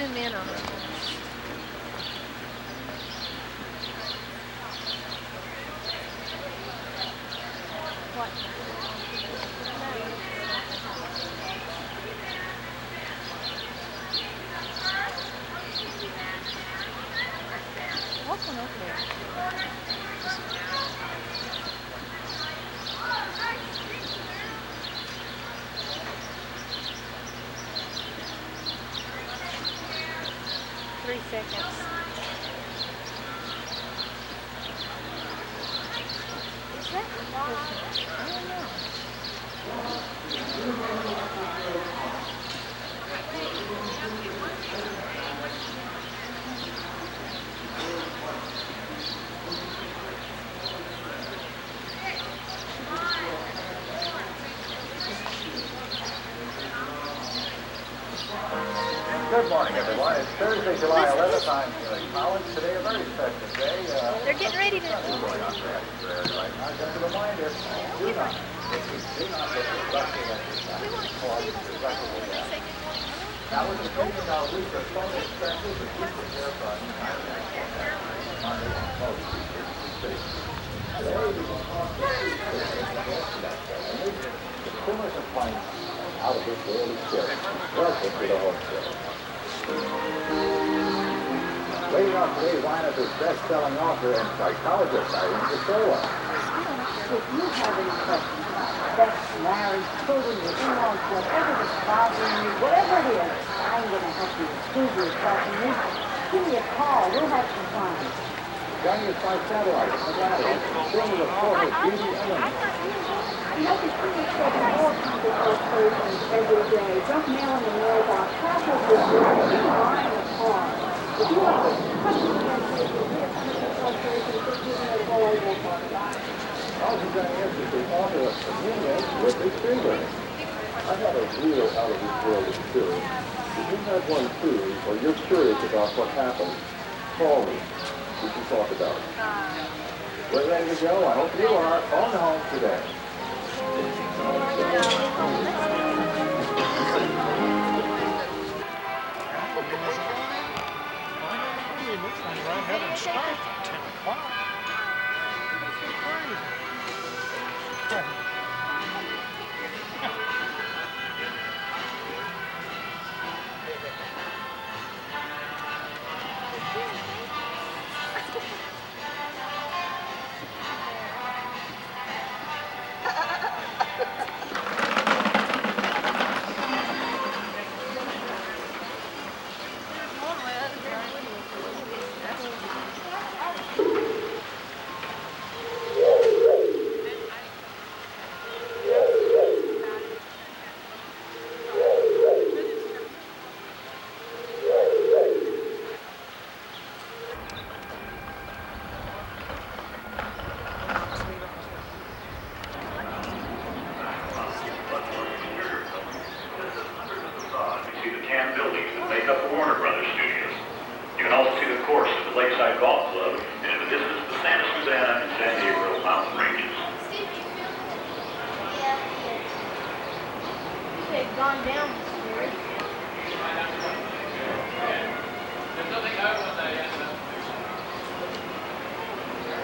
zoom in on it. What? Walk on over there. 3 seconds. Is that pushing? I don't know. Good morning, everyone. It's Thursday, July 11th. I'm Collins. Today, a very special day. They're getting ready to... Going on right now. Just a reminder, do not put the reflecting at the deductible gap. Now, with the premium our week of phone expenses and keep the hair fun, Monday on most today, we will talk to the consumers and finance out of this daily spirit. Welcome to the home show. Waiting on today's lineup is best-selling author and psychologist Irene Casola. If you have any questions about sex, marriage, children, your in-laws, whatever is bothering you, whatever it is, I'm going to help you improve yourself and you. Give me a call. We'll have some fun. Joining us by satellite, Nevada, bringing the former beauty element. You know, there's pretty much more people post every day. Just mailing the mailbox. Half of this is buying a car. If you have a question against it, you'll get frustration, just give me a call. We'll talk about it. Also joining us is the author of Communion with the Streamer. I have a real out-of-this-world experience. If you have one too, or you're curious about what happened, call me. We can talk about it. We're ready to go. I hope you are on home today. Right ahead and start at 10 o'clock.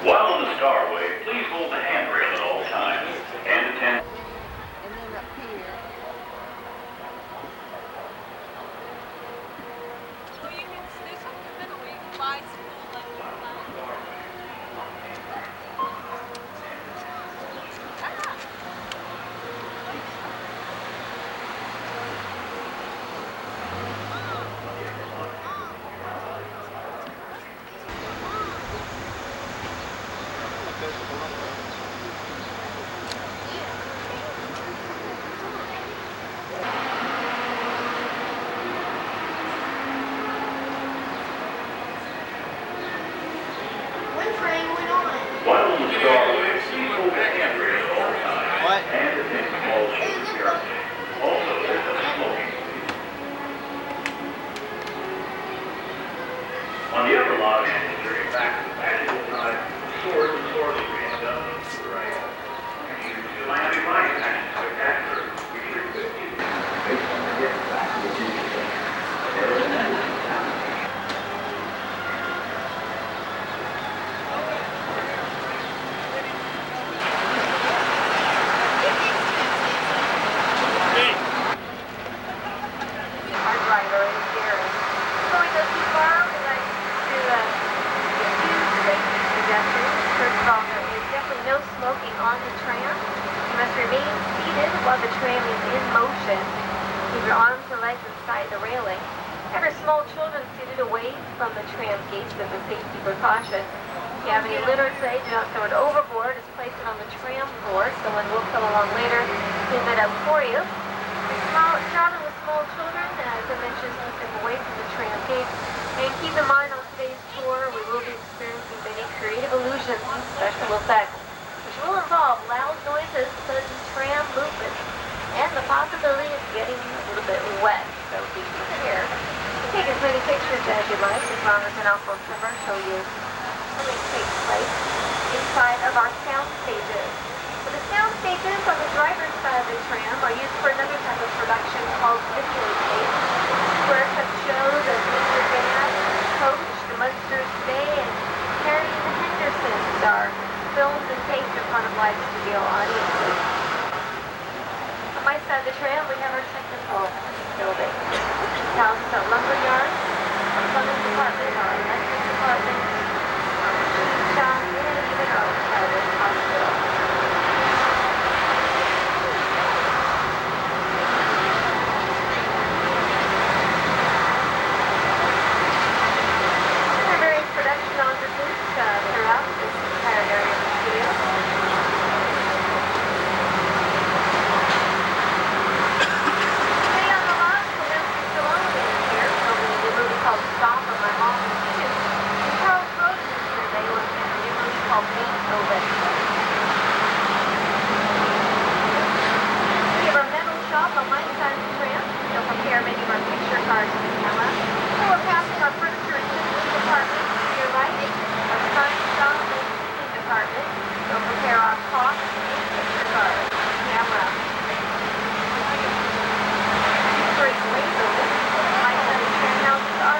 While on the Starway, please hold the handrail at all times and attend. And then up here. Well, you can do something middle where you can buy school and Keep your arms and legs inside the railing. Have your small children seated away from the tram gates as a safety precaution. If you have any litter today, do not throw it overboard. Just place it on the tram floor. Someone will come along later to clean it up for you. Traveling with small children, as I mentioned, keep them away from the tram gates. And keep in mind on today's tour, we will be experiencing many creative illusions and special effects, which will involve loud noises, sudden tram movements, and the possibility of getting a little bit wet. So be prepared. Take as many pictures as you like, as long as an awful camera show you something takes place inside of our sound stages. So the sound stages on the driver's side of the tram are used for another type of production called videotape, where such shows as Mr. Band, Coach, The Munsters Bay, and Harry and the Hendersons are filmed and taped in front of live studio audiences. On my side of the tram, we have our technical building. Housed a lumber yard, our plumbing department, our electric department, our machine shop, and even our private hospital. There are various production offices throughout this entire area of the studio. Stop on my mom's kitchen. Charles Rose is here today with a new movie called Beethoven. We have our metal shop on my side of the tram. They'll prepare many of our picture cards in the camera. So we're passing our furniture and kitchen department to your right. Our sign shop and cleaning department. They'll prepare our clock and picture cards in the camera. Great window. My side of the tram houses our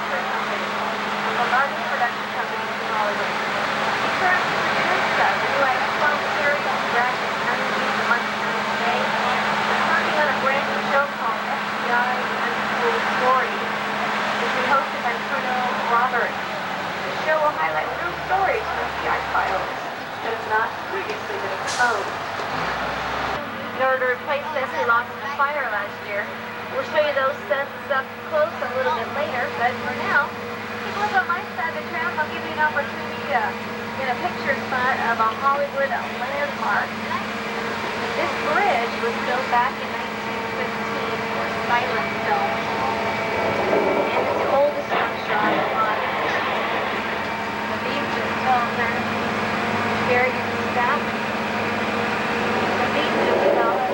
the largest production company in Hollywood. We currently produce the new X-File series, Graphic 90s, The Munsters Bay. We're working on a brand new show called FBI Untold Stories, which is hosted by Colonel Roberts. The show will highlight true stories from FBI files that have not previously been exposed. In order to replace sets we lost in the fire last year, we'll show you those sets up close a little bit later, but for now, look on my side of the tram, I'll give you an opportunity to get a picture spot of a Hollywood landmark. This bridge was built back in 1915 for silent film. And it's the oldest structure on the line. The beams are silver, buried in the staff. The beams are silver.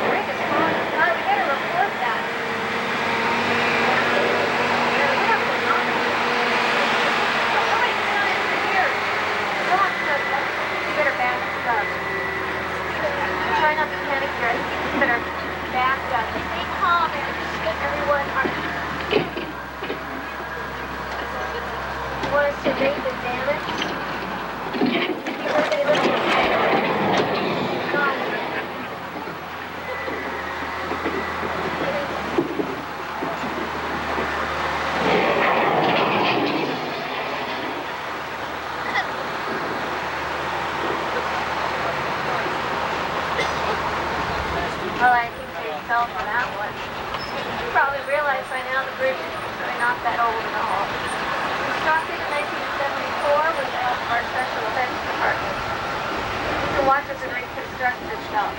The rig is hot. We gotta report that. Try not to panic here. I think it's better backed up. Stay calm and just get everyone on. You want us to rate the damage? You heard any Well, I think they fell for that one. You probably realize by now the bridge is really not that old at all. Constructed in 1974 with the help of our special effects department. You can watch as it reconstructs itself.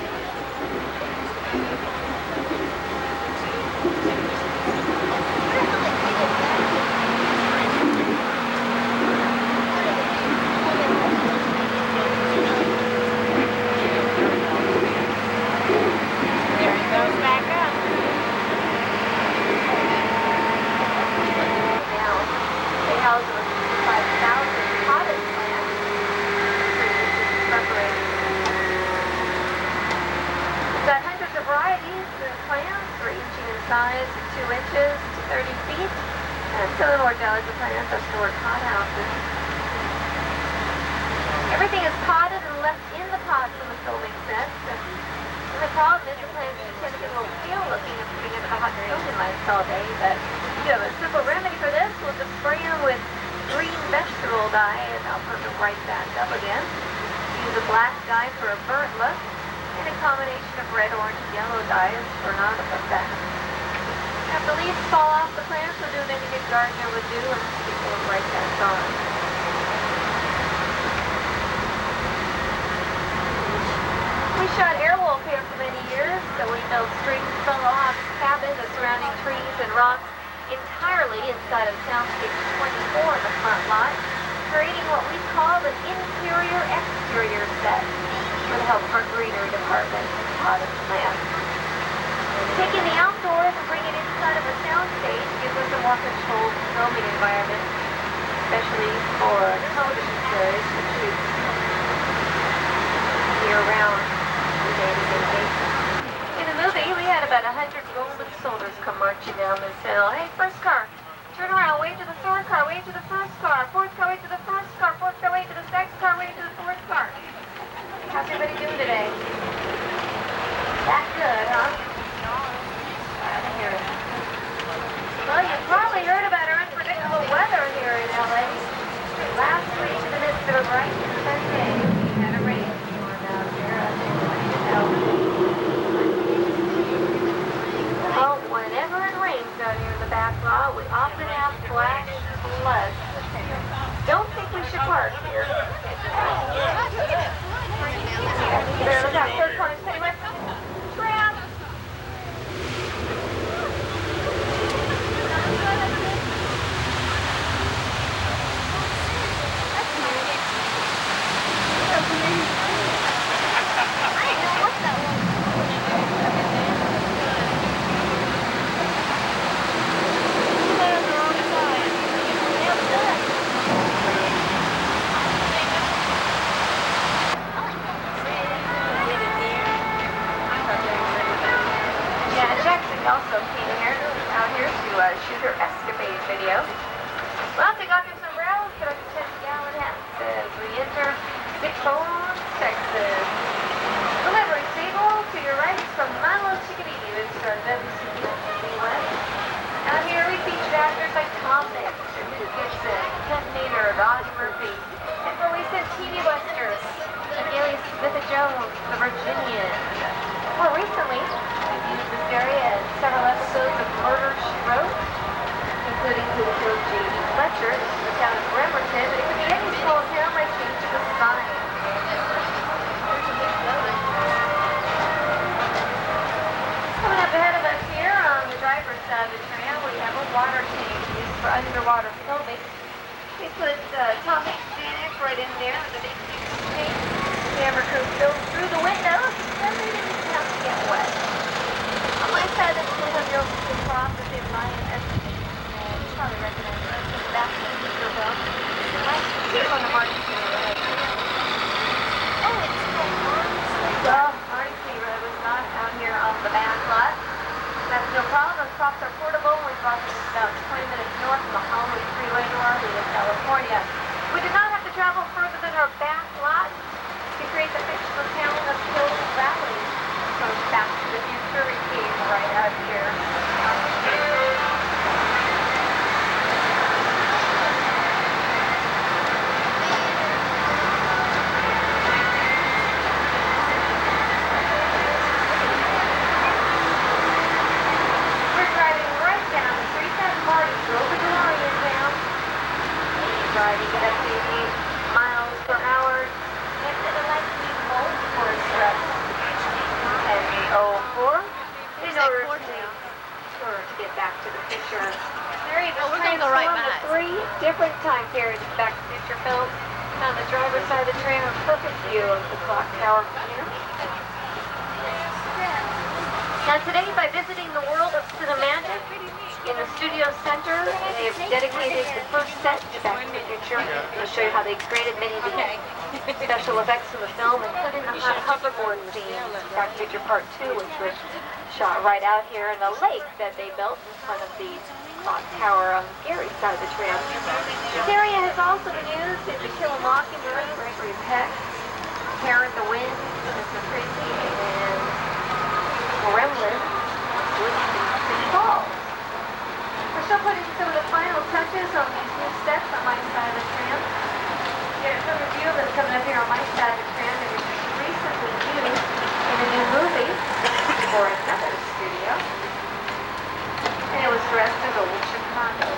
Size 2 inches to 30 feet, and some of the more delicate plants are stored in hot houses. Everything is potted and left in the pots on the filming sets, and the problem is the plants tend to get a little pale looking and putting it in a hot stove lights all day, but you have a simple remedy for this. We'll just spray them with green vegetable dye, and I'll put them right back up again. Use a black dye for a burnt look, and a combination of red, orange, and yellow dyes for an autumn effect. Have the leaves fall off the plants, we'll do anything a gardener would do and people would write that song. We shot Airwolf here for many years, so we built strings, solo-hops, cabins, the surrounding trees and rocks entirely inside of Soundscape 24 in the front lot, creating what we call an interior-exterior set with help from our greenery department and potted plants. Taking the outdoors and bringing it inside of a soundstage gives us a more controlled filming environment, especially for television series, which shoots year-round. In the movie, we had about 100 Roman soldiers come marching down this hill. Hey, first car, turn around, wave to the third car, wave to the first car, fourth car, wave to the first car, fourth car, wave to the second car, wave to the fourth car. How's everybody doing today? That good, huh? I hear it. Well, you probably heard about our unpredictable weather here in LA. Last week, in the midst of a bright sunny day, we had a rainstorm out here. Well, whenever it rains down here in the back lot, we often have flash floods. Don't think we should park here. You better look out, third corner, stay with Tram. Also came out here to shoot her escapade video. Well, take off your sombrero, put on your 10-gallon hats as we enter Big Bones, Texas. Delivering Siegel to your right from Milo Chickadee, which started WCU in the West. Out here we featured actors like Tom Mix, Mick Gibson, Ken Nader, Audie Murphy, and for recent TV westerns, Alias Smith-Jones, The Virginian. More recently, we've used this area in several episodes of Murder, She Wrote, including Who Killed J.D. Fletcher, the town of Bremerton, but it could be any small town by change of the sign. Coming up ahead of us here on the driver's side of the tram, we have a water tank used for underwater filming. We put Tom Hanks and Dan Aykroyd in there with a big tank. The camera crew filled through the windows, and they didn't have to get wet. On my side of the window, you'll see the cross that they lie in as you probably recognize it. That's the back of the speaker bell. Here's on the Martin Seaver. Oh, it's called Martin Seaver. Well, Martin Seaver was not out here on the back lot. That's no problem. Those props are portable. We brought them about 20 minutes north from the Hollywood Freeway to Arleta, California. We did not have to travel further than our back lot to create the fictional town of Hill Valley. So Back to the Future came right out here. We're driving right down the street that Marty drove a DeLorean down. Driving at up to 8 miles per hour. In order to get back to the picture. There you go. We're going to go right back. 3 different time periods Back to the Future films. On the driver's side of the train, a perfect view of the clock tower from here. Now today, by visiting the world of Cinemagic in the studio center, they have dedicated the first set to Back to the Future. I'll show you how they created many of the special effects in the film, including the hoverboard scene in Back to the Future Part 2, which was shot right out here in the lake that they built in front of the clock tower on Gary's side of the tram. This area has also been used in To Kill a Mockingbird, Gregory Peck, Karen the Wind, Mr. Tracy, and Gremlins, Woodson Falls. We're still putting some of the final touches on these new sets on my side of the tram. Get a further view of them coming up here on my side of the tram that was recently used in a new movie for another studio. And it was picturesque as old Chicago.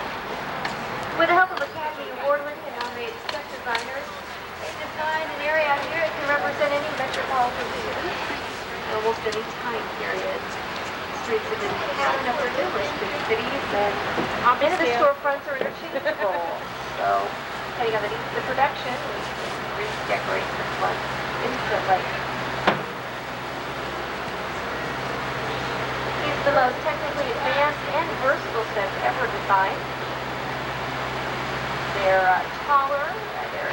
With the help of Academy Award-winning and nominated set designers, they designed an area out here that can represent any metropolitan city in almost any time period. Streets have been counted up for numerous big cities, and many of the storefronts are interchangeable. So, depending on the needs of the production, we can redecorate this one instantly. These are the most technically advanced and versatile sets ever designed. They're taller, they're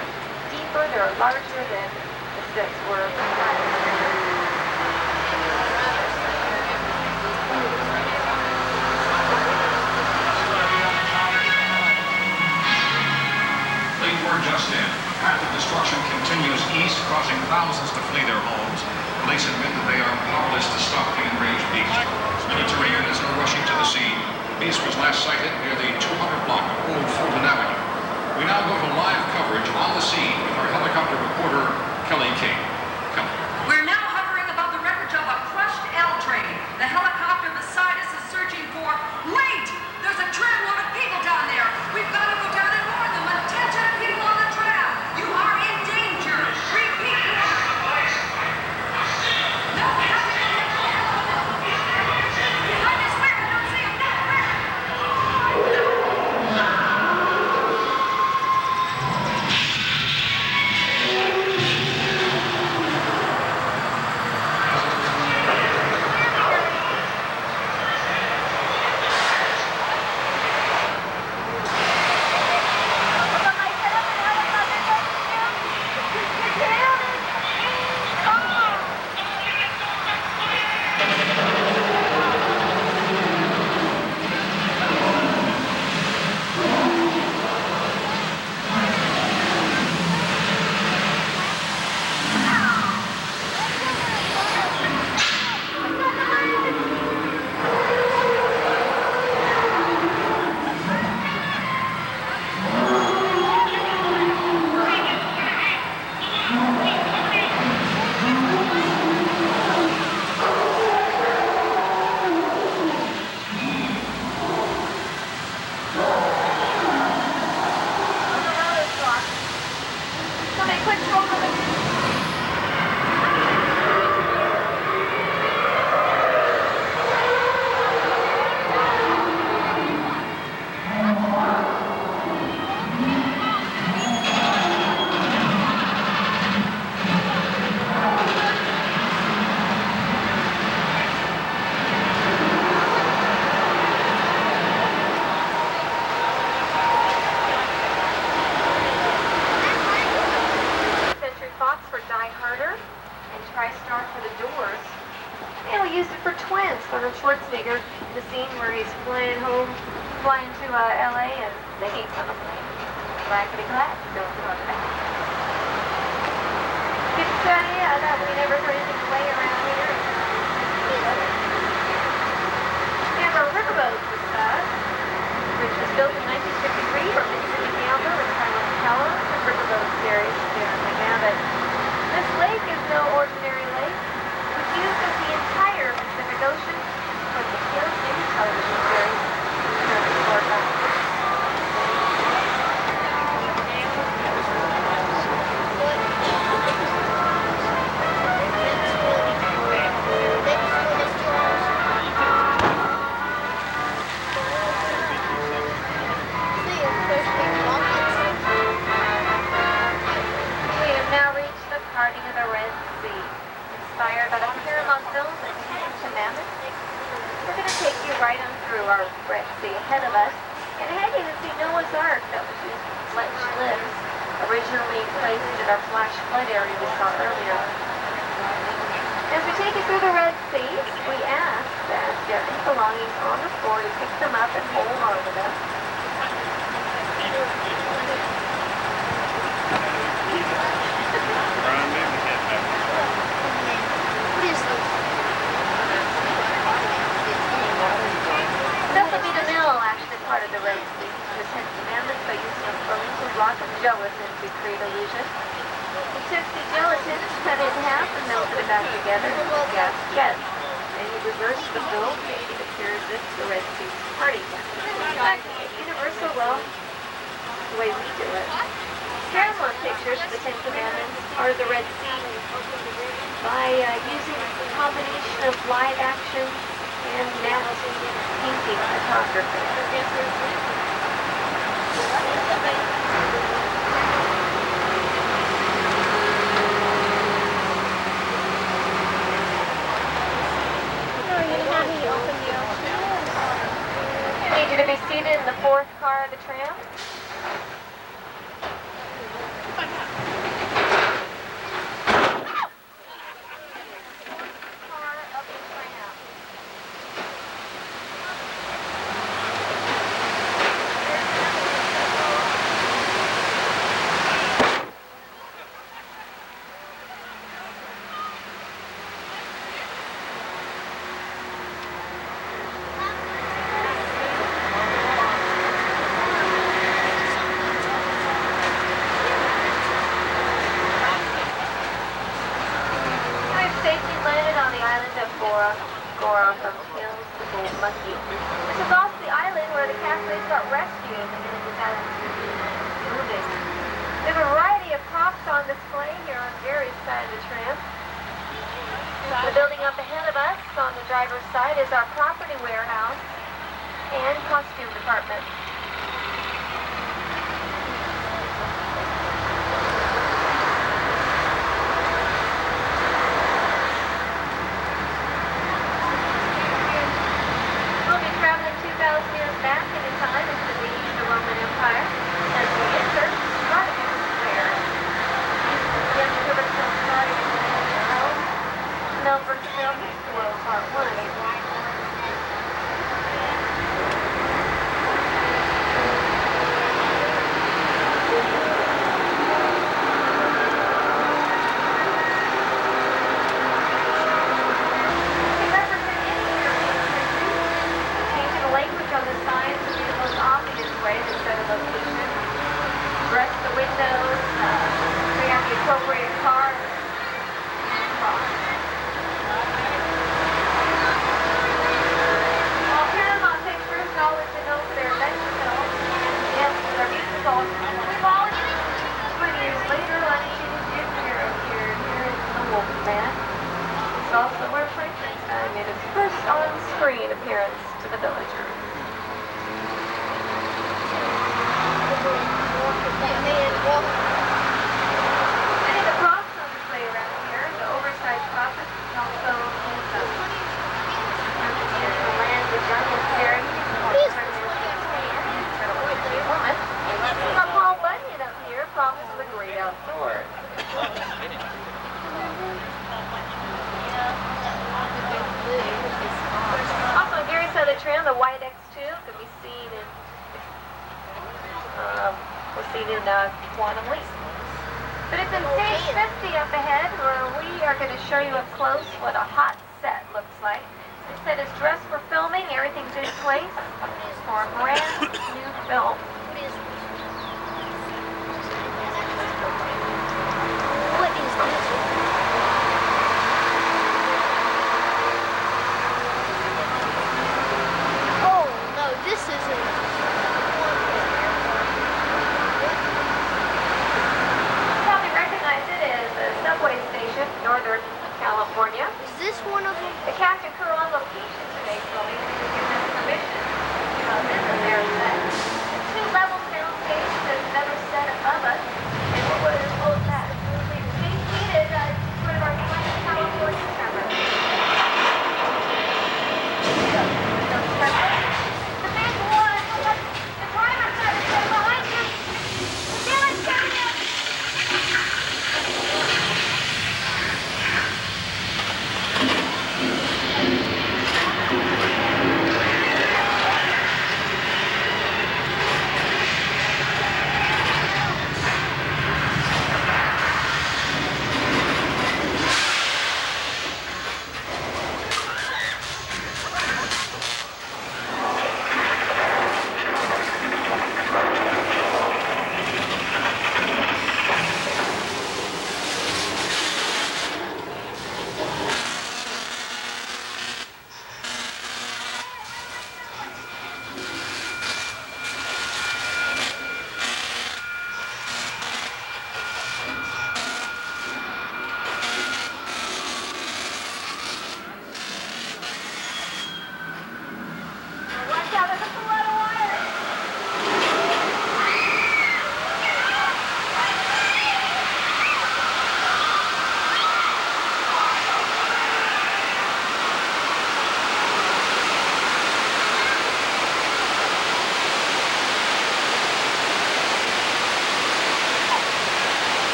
deeper, they're larger than the sets were. Late word just in. A path of destruction continues east, causing thousands to flee their homes. Police admit that they are powerless to stop the enraged beast. Military units are rushing to the scene. The beast was last sighted near the 200 block of Old Fulton Avenue. We now go to live coverage on the scene with our helicopter reporter, Kelly King. Kelly. We're now hovering above the wreckage of a crushed L train. The helicopter beside us is searching for... Wait! There's a tramload of people down there. We've got to go down and warn them. Attention, people on the tram. You are in danger. Repeat. No, behind us, where? I don't see him. No, where? Schwarzenegger, the scene where he's flying to LA and singing on the plane. Blackety black, don't talk about it. Yeah, that we never heard anything play around here. We have our riverboat which was built in 1953 for Mississippi Gambler with Carlos Keller. The riverboat series there in Miami. This lake is no ordinary lake. It was used as the entire Pacific Ocean for the Kill City television series. Parting of the Red Sea. Inspired by the Paramount films and to Mammoth, we're going to take you right on through our Red Sea ahead of us and ahead you can see Noah's Ark that was used in Fletch Lips, originally placed in our flash flood area we saw earlier. As we take you through the Red Sea, we ask that if you have any belongings on the floor, you pick them up and hold on to them. This will be the mill, actually part of the Red Sea. It was hence commandments by using a Burlington block of gelatin to create illusion. You took the gelatin, cut it in half, and melted it back together with gas jets. Then you reversed the film, making it pictures, it's the Red Sea party. In fact, Universal, well, the way we do it. Paramount Pictures, the Ten Commandments, are the Red Sea by using a combination of live action and matte painting photography. I need you to be seated in the fourth car of the tram. This is also the island where the castaways got rescued and the moving. There's a variety of props on display here on Gary's side of the tram. The building up ahead of us on the driver's side is our property warehouse and costume department. Back in the time into the age of the Roman Empire, as we enter Spartacus Square. The exhibit film starting in the house, Melbourne Film Festival Part 1. Dress the windows, bring out the appropriate car, and cross. Well, Paramount Pictures always known for their adventure films, and yes, their musicals. We've all 20 years later, Unchained Jim here appeared here in The Wolfman. It's also where Frankenstein made his first on-screen appearance to the villagers. Many of the props on display around here, the oversized props, also the land of jungle fairy. Our Paul Bunyan up here, props of the great outdoors. Also on Gary's side of the tram, the white X2 can be seen in Quantum Leap. But it's in stage 50 up ahead where we are going to show you up close what a hot set looks like. This set is dressed for filming, everything's in place for a brand new film. What is this? Oh no, this isn't. Subway station, Northern California. Is this one of them? The cast and crew on location today filming to give them permission to visit their set. 2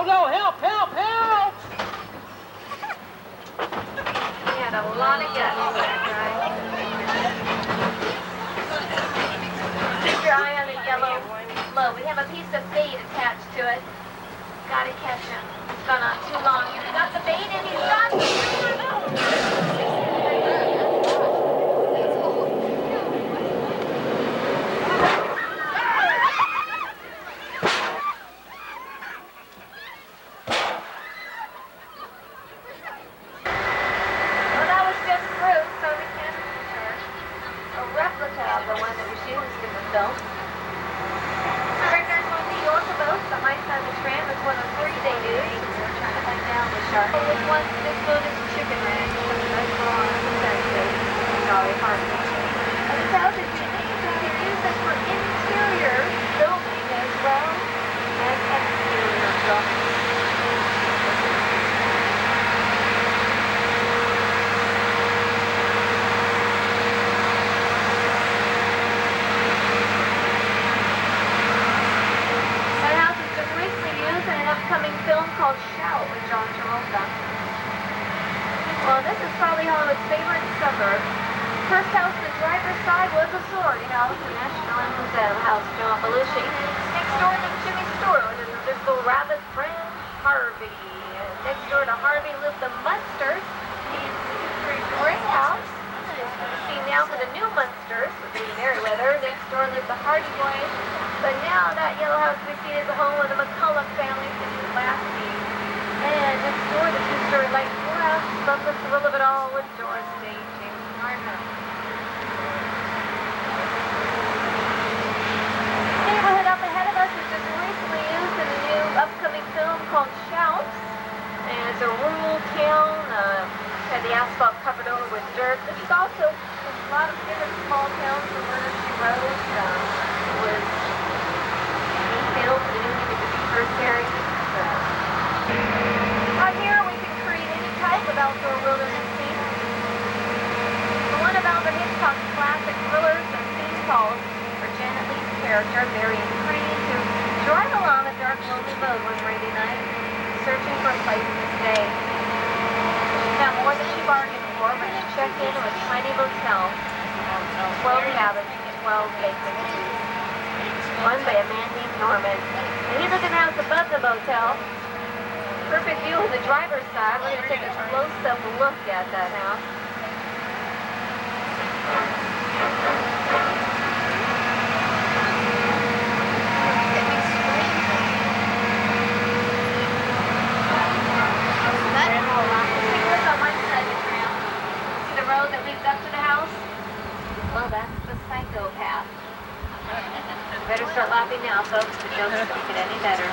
no, help, help, help! He had a lot of guts, that guy. Keep your eye on the yellow float. We have a piece of bait attached to it. Gotta catch him. It's gone on too long. He's got the bait and he's got the Well, that was just fruit, so we can't return. A replica of the one that was used in the film. Right there's one of the York boats on my side of the tram. It's one of the three they use. We're trying to find down the shark. This boat is chicken ranch. That's on the fences. Jolly Harbor. And the house is unique. We can use this for interior filming as well as exterior filming. Upcoming film called Shout with John Travolta. Well, this is probably Hollywood's favorite suburb. First house on the driver's side was a sorority house, the National Anthem House, John Belushi. Next door to Jimmy Stewart was this little rabbit friend, Harvey. And next door to Harvey lived the Munsters. He's a great house. See now for the new Munsters, with the Merriweather. Next door lived the Hardy Boys. But now that yellow house we see is the home of the McCullough family since his last name. And next door, the two-story light blue house, above the thrill of it all with Doris Day, James Gardner. The neighborhood up ahead of us is just recently used in a new upcoming film called Shout. And it's a rural town, had the asphalt covered over with dirt. This is also a lot of different small towns from Murder, She Wrote. Was filmed in the first series. Out here we can create any type of outdoor wilderness scene. The one of Albert Hitchcock's classic thrillers and scene calls for Janet Leigh's character, Marion Crane, to drive along a dark, lonely road one rainy night, searching for a place to stay. She found more than she bargained for, but she checked into a tiny motel. 12 cabins, 12 vacancies. One by a man named Norman. And he lived in the house above the motel. Perfect view of the driver's side. We're going to take a close-up look at that house. Take a look on one side of the tram. See the road that leads up to the house? Well, that's the psychopath. Better start laughing now, folks. The jokes don't get any better.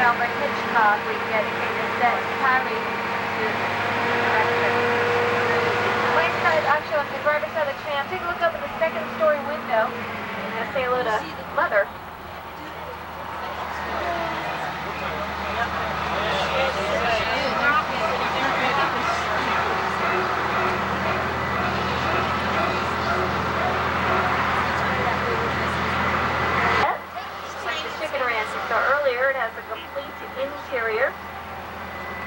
Albert Hitchcock, we dedicated that entirely to direction. Right side, actually on the driver's side of the tram, take a look up at the second story window and say hello to Mother. So earlier it has a complete interior.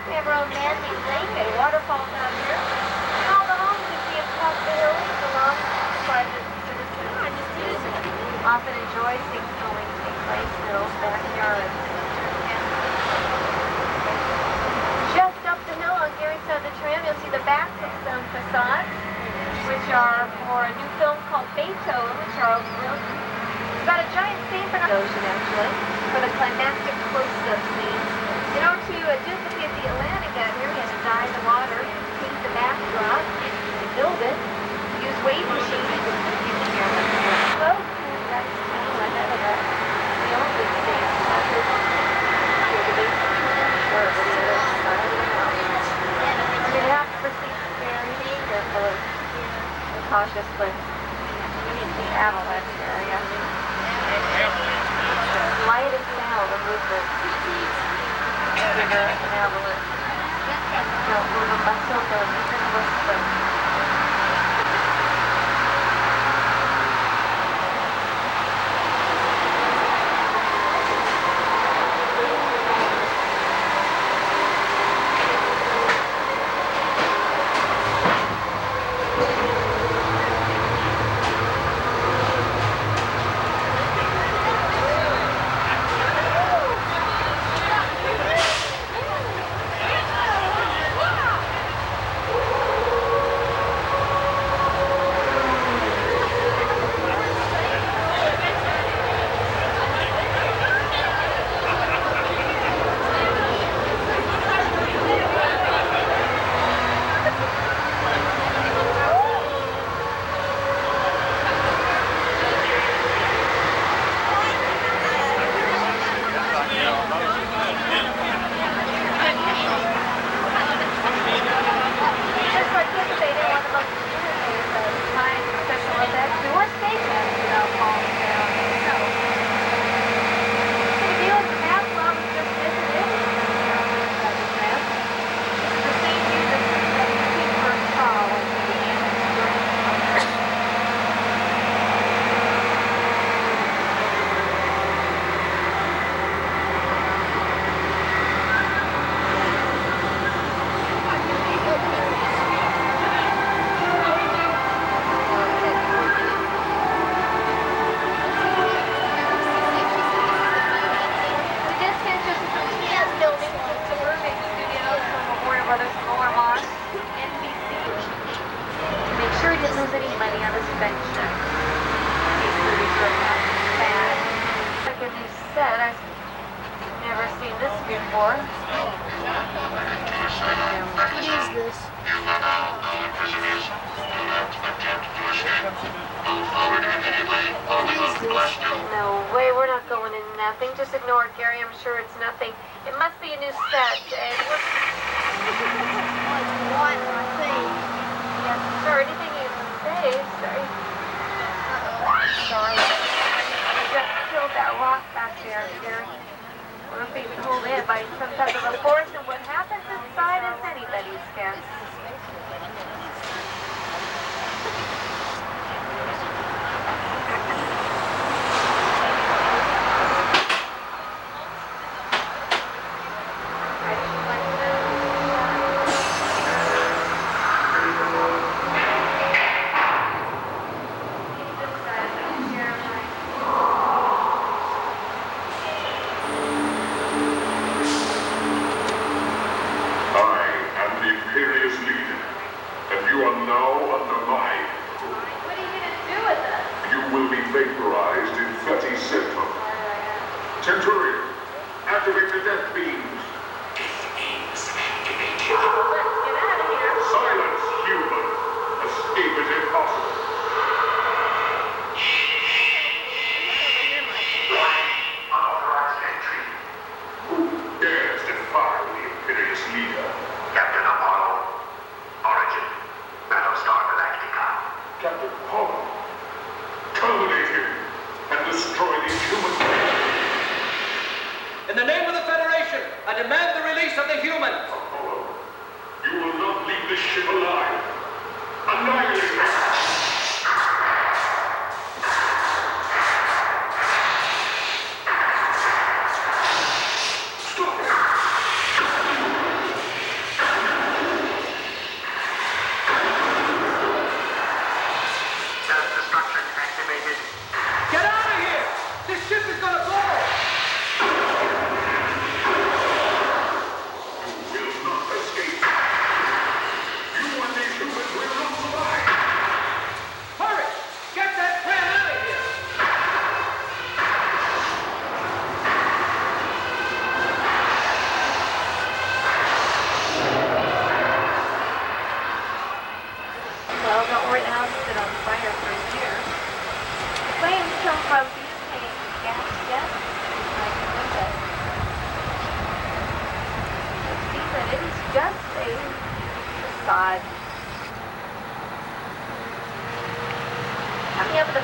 We have our own man-made lake, a waterfall down here. And all the homes you see across the hills belong to private citizens. Often enjoy seeing filming take place in their own backyards. Just up the hill on Gary's side of the tram, you'll see the backs of some facades, which are for a new film called Beethoven with Charles Wilson. It's got a giant scene for the ocean, actually, for the climactic close-up scenes. In order to duplicate the Atlantic out here, we had to dye the water, paint the backdrop, and build it, use wave machines, and the camera. So, that's kind of what that but the avalanche area. Light and sound of movement. Trigger an avalanche. No, uno pasó que lo dicen los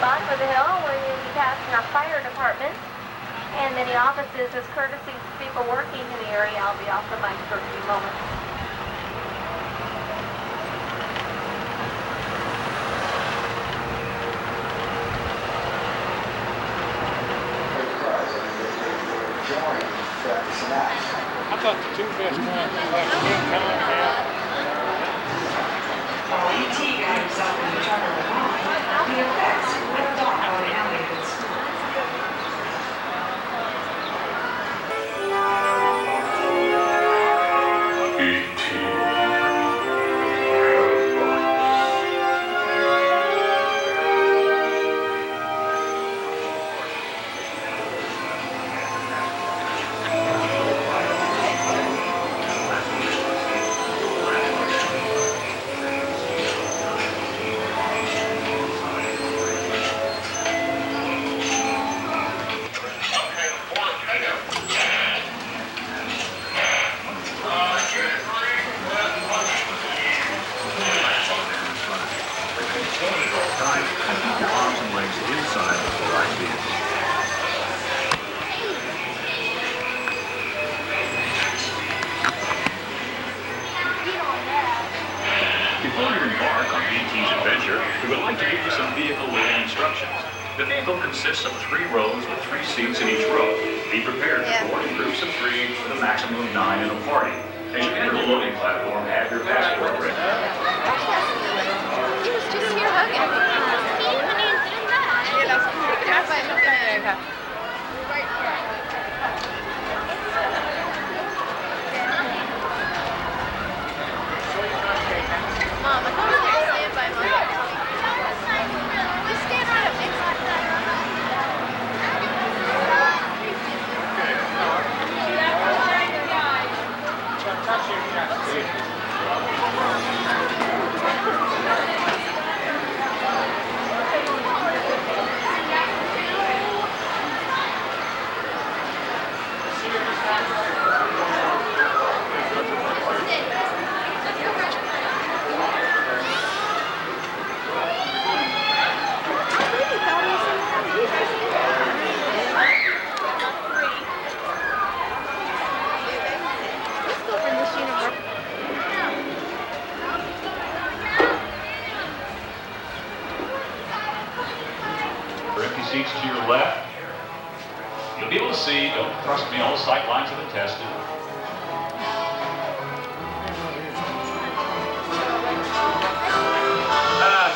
the bottom of the hill where you'll be passing our fire department and many offices. As courtesy to people working in the area, I'll be off the mic for a few moments. I thought the two best ones were like King Kong and While ET guides up in the front of the line, the effects were dark on animators. Before you embark on ET's adventure, we would like to give you some vehicle loading instructions. The vehicle consists of 3 rows with 3 seats in each row. Be prepared to board in groups of 3 with a maximum of 9 in a party. As you enter the loading platform, have your passport ready. He was just here hugging me. Mom, I thought we were stand by Mom. Just stand right up next to that. For empty seats to your left, you'll be able to see, don't trust me, all the sight lines have been tested.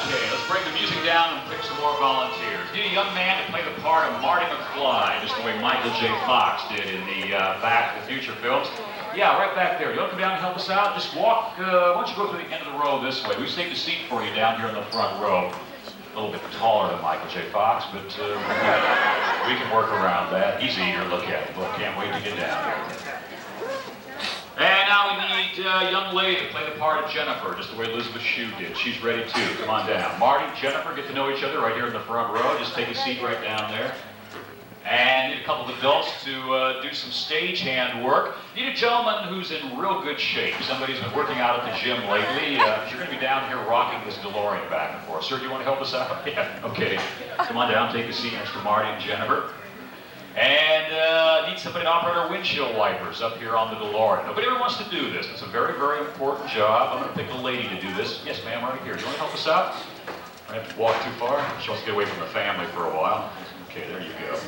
Okay, let's bring the music down and pick some more volunteers. Need a young man to play the part of Marty McFly, just the way Michael J. Fox did in the Back to the Future films. Yeah, right back there. You want to come down and help us out? Just walk, why don't you go to the end of the row this way. We've saved a seat for you down here in the front row. A little bit taller than Michael J. Fox, but we can work around that. He's eager. Look at him. Look, can't wait to get down here. And now we need a young lady to play the part of Jennifer, just the way Elizabeth Shue did. She's ready too. Come on down. Marty, Jennifer, get to know each other right here in the front row. Just take a seat right down there. And need a couple of adults to do some stagehand work. Need a gentleman who's in real good shape. Somebody who's been working out at the gym lately. You're going to be down here rocking this DeLorean back and forth. Sir, do you want to help us out? Yeah, okay. Come on down, take a seat next to Marty and Jennifer. And need somebody to operate our windshield wipers up here on the DeLorean. Nobody ever wants to do this. It's a very, very important job. I'm going to pick a lady to do this. Yes, ma'am, right here. Do you want to help us out? I have to walk too far. She wants to get away from the family for a while. Okay, there you go.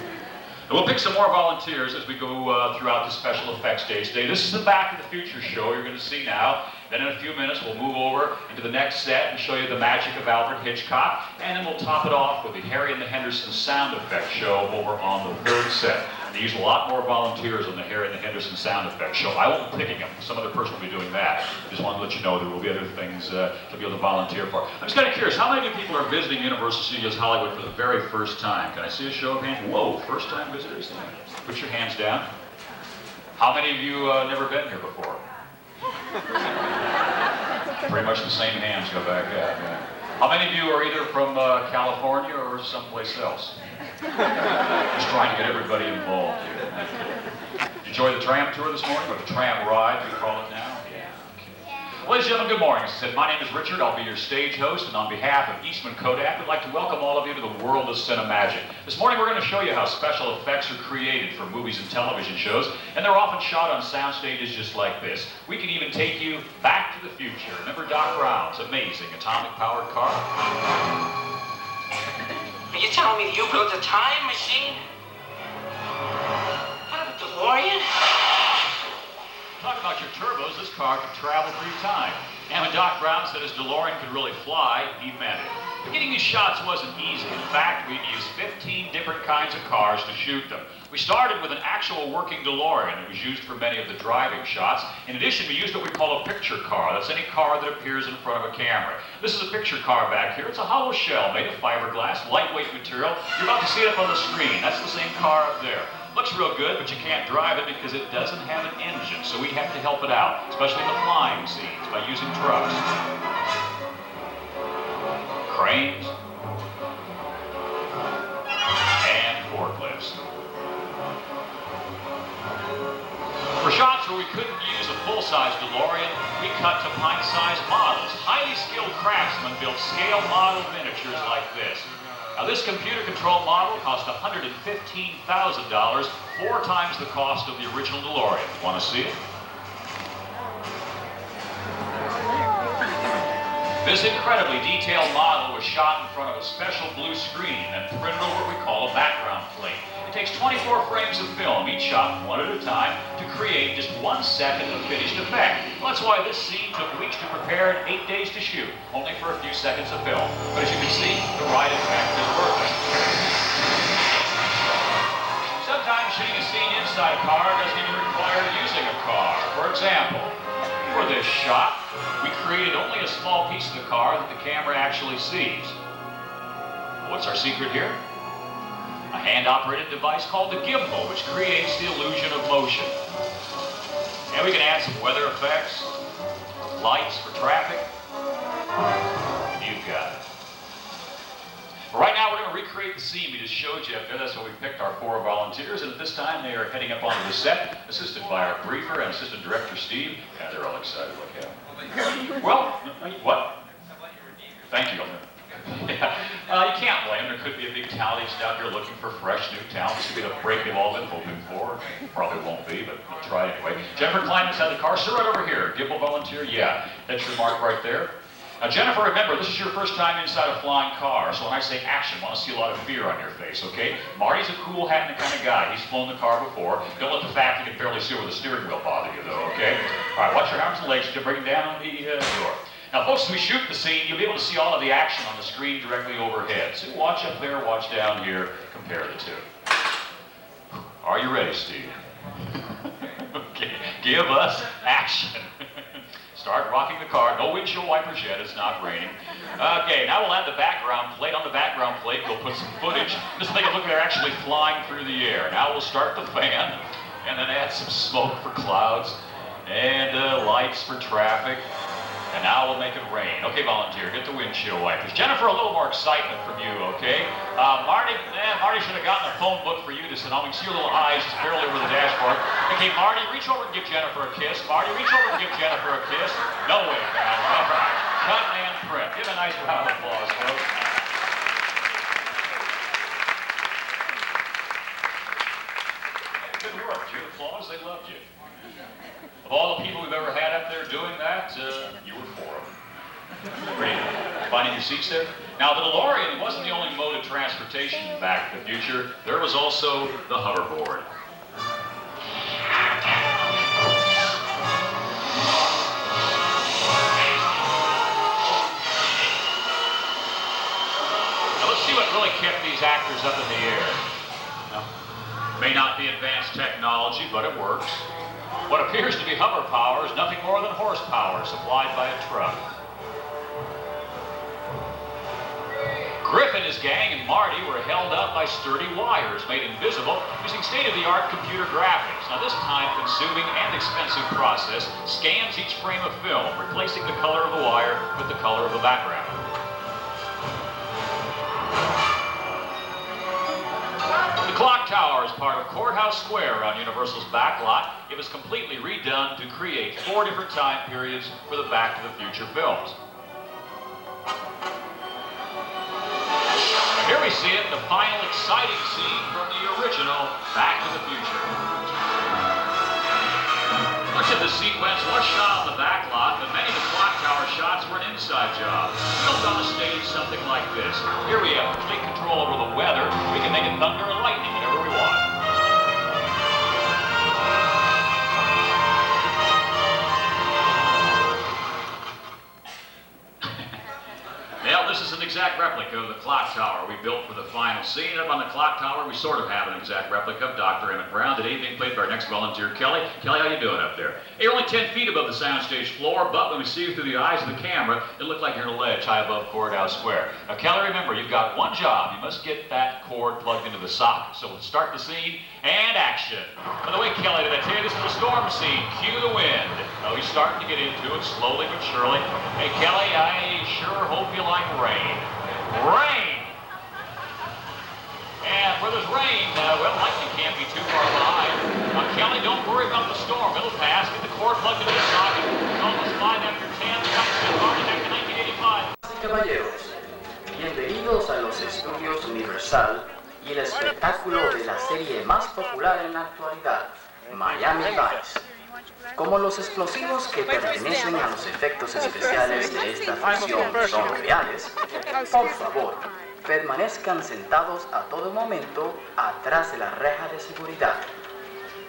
And we'll pick some more volunteers as we go throughout the special effects day today. This is the Back to the Future show you're going to see now. Then in a few minutes we'll move over into the next set and show you the magic of Alfred Hitchcock. And then we'll top it off with the Harry and the Henderson sound effects show over on the 3rd set. They use a lot more volunteers on the Harry and the Henderson sound effects show. I won't be picking them. Some other person will be doing that. Just wanted to let you know there will be other things to be able to volunteer for. I'm just kind of curious, how many of you people are visiting Universal Studios Hollywood for the very first time? Can I see a show of hands? Whoa, first time visitors? Put your hands down. How many of you never been here before? Pretty much the same hands go back up. Yeah. How many of you are either from California or someplace else? Just trying to get everybody involved here. Did you enjoy the tram tour this morning, or the tram ride, we call it now? Yeah. Okay. Ladies and gentlemen, good morning. As I said, my name is Richard. I'll be your stage host, and on behalf of Eastman Kodak, we'd like to welcome all of you to the world of Cinemagic. This morning, we're going to show you how special effects are created for movies and television shows, and they're often shot on sound stages just like this. We can even take you back to the future. Remember Doc Brown's amazing atomic-powered car? Are you telling me you built a time machine? Out of a DeLorean? Talk about your turbos, this car can travel through time. And when Doc Brown said his DeLorean could really fly, he meant it. But getting these shots wasn't easy. In fact, we'd used 15 different kinds of cars to shoot them. We started with an actual working DeLorean. It was used for many of the driving shots. In addition, we used what we call a picture car. That's any car that appears in front of a camera. This is a picture car back here. It's a hollow shell made of fiberglass, lightweight material. You're about to see it up on the screen. That's the same car up there. Looks real good, but you can't drive it because it doesn't have an engine, so we have to help it out, especially in the flying scenes, by using trucks, cranes, and forklifts. For shots where we couldn't use a full-size DeLorean, we cut to pint-sized models. Highly skilled craftsmen built scale model miniatures like this. Now this computer control model cost $115,000, 4 times the cost of the original DeLorean. Want to see it? This incredibly detailed model was shot in front of a special blue screen and printed over what we call a background plate. It takes 24 frames of film, each shot one at a time, to create just 1 second of finished effect. Well, that's why this scene took weeks to prepare and 8 days to shoot, only for a few seconds of film. But as you can see, the right effect is worth it. Sometimes shooting a scene inside a car doesn't even require using a car. For example, for this shot, we created only a small piece of the car that the camera actually sees. What's our secret here? A hand-operated device called the gimbal, which creates the illusion of motion. And we can add some weather effects, lights for traffic. You've got it. But right now, we're going to recreate the scene we just showed you up there. That's why we picked our 4 volunteers, and at this time, they are heading up onto the set, assisted by our briefer and assistant director, Steve. Yeah, they're all excited. Look at them. Well, what? Thank you. Yeah. You can't blame them. There could be a big talent out here looking for fresh new talent. This could be the break they've all been hoping for. Probably won't be, but we'll try anyway. Jennifer Klein inside the car. Sit right over here. Gimbal volunteer. Yeah, that's your mark right there. Now, Jennifer, remember, this is your first time inside a flying car, so when I say action, I want to see a lot of fear on your face, okay? Marty's a cool hat and kind of guy. He's flown the car before. Don't let the fact you can barely see over the steering wheel bother you, though, okay? All right, watch your arms and legs to bring down the door. Now, folks, as we shoot the scene, you'll be able to see all of the action on the screen directly overhead. So watch up there, watch down here, compare the two. Are you ready, Steve? Okay, give us action. Start rocking the car. No windshield wipers yet, it's not raining. Okay, now we'll add the background plate. On the background plate, we'll put some footage. Just take a look, they're actually flying through the air. Now we'll start the fan, and then add some smoke for clouds, and lights for traffic. And now we'll make it rain. Okay, volunteer, get the windshield wipers. Jennifer, a little more excitement from you, okay? Marty should have gotten a phone book for you to sit on. We can see your little eyes just barely over the dashboard. Okay, Marty, reach over and give Jennifer a kiss. Marty, reach over and give Jennifer a kiss. No way, man. All right. Cut and print. Give a nice round of applause, folks. Good work. Did you applause? They loved you. Of all the people we've ever had up there doing that, you were 4 of them. Ready? Finding your seats there? Now, the DeLorean wasn't the only mode of transportation in Back to the Future. There was also the hoverboard. Now, let's see what really kept these actors up in the air. Now, may not be advanced technology, but it works. What appears to be hover power is nothing more than horsepower supplied by a truck. Griff and his gang and Marty were held up by sturdy wires made invisible using state-of-the-art computer graphics. Now, this time-consuming and expensive process scans each frame of film, replacing the color of the wire with the color of the background. The clock clock tower is part of Courthouse Square on Universal's back lot. It was completely redone to create 4 different time periods for the Back to the Future films. Here we see it, the final exciting scene from the original Back to the Future. Much of the sequence was shot on the back lot, but many of the clock tower shots were an inside job. Filmed on the stage something like this. Here we have complete control over the weather. We can make it thunder and lightning whenever we want. Well, this is an exact replica of the clock tower we built for the final scene. Up on the clock tower, we sort of have an exact replica of Dr. Emmett Brown, today being played by our next volunteer, Kelly. Kelly, how you doing up there? Hey, you're only 10 feet above the soundstage floor, but when we see you through the eyes of the camera, it looked like you're in a ledge high above Courthouse Square. Now, Kelly, remember, you've got one job. You must get that cord plugged into the socket. So we'll start the scene, and action. By the way, Kelly, did I tell you this is the storm scene? Cue the wind. Oh, he's starting to get into it, slowly but surely. Hey, Kelly, I sure hope you like rain. Rain! And where there's rain, well, lightning can't be too far behind. Now, Kelly, don't worry about the storm. It'll pass. Get the cord plugged into the socket. It's almost 5 after 10. The country's architect in 1985. Caballeros, bienvenidos a los estudios Universal y el espectáculo de la serie más popular en la actualidad, Miami Vice. Como los explosivos que pertenecen a los efectos especiales de esta función son reales, por favor, permanezcan sentados a todo momento atrás de la reja de seguridad.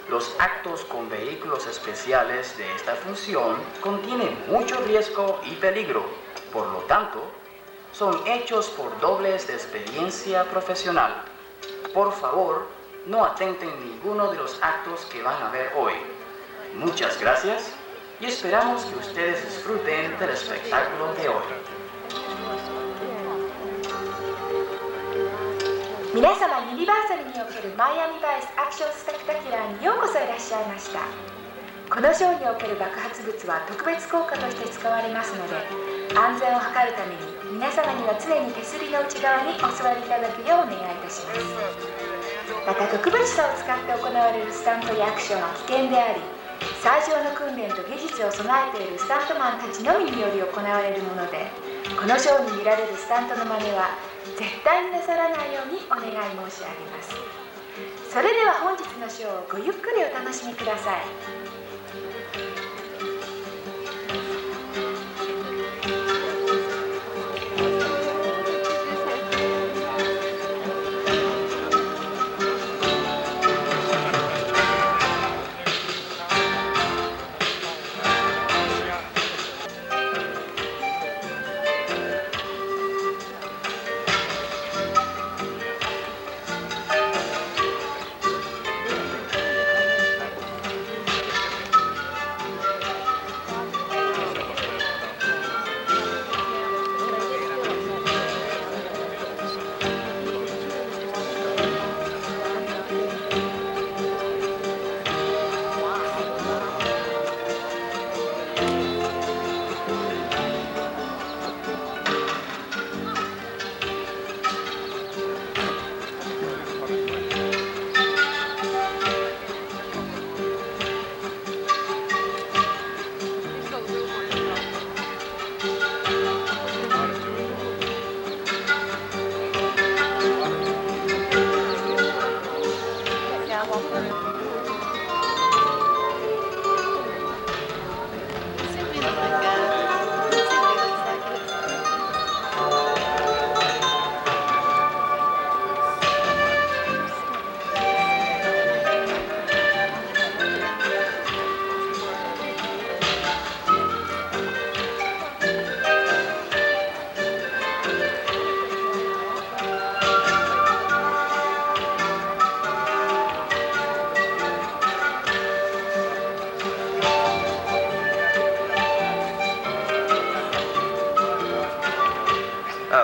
Los actos con vehículos especiales de esta función contienen mucho riesgo y peligro, por lo tanto, son hechos por dobles de experiencia profesional. Por favor, no atenten ninguno de los actos que van a ver hoy. Muchas gracias y esperamos que ustedes disfruten del espectáculo de hoy. 皆様、ユニバーサルにおけるマイアミバイスアクションスペクタキュラーにようこそいらっしゃいました。このショーにおける爆発物は特別効果として使われますので、安全を図るために皆様には常に手すりの内側にお座りいただくようお願いいたします。また、特別車を使って行われるスタントやアクションは危険であり、最上の訓練と技術を備えているスタントマンたちのみにより行われるもので、このショーに見られるスタントの真似は絶対になさらないようにお願い申し上げます。それでは本日のショーをごゆっくりお楽しみください。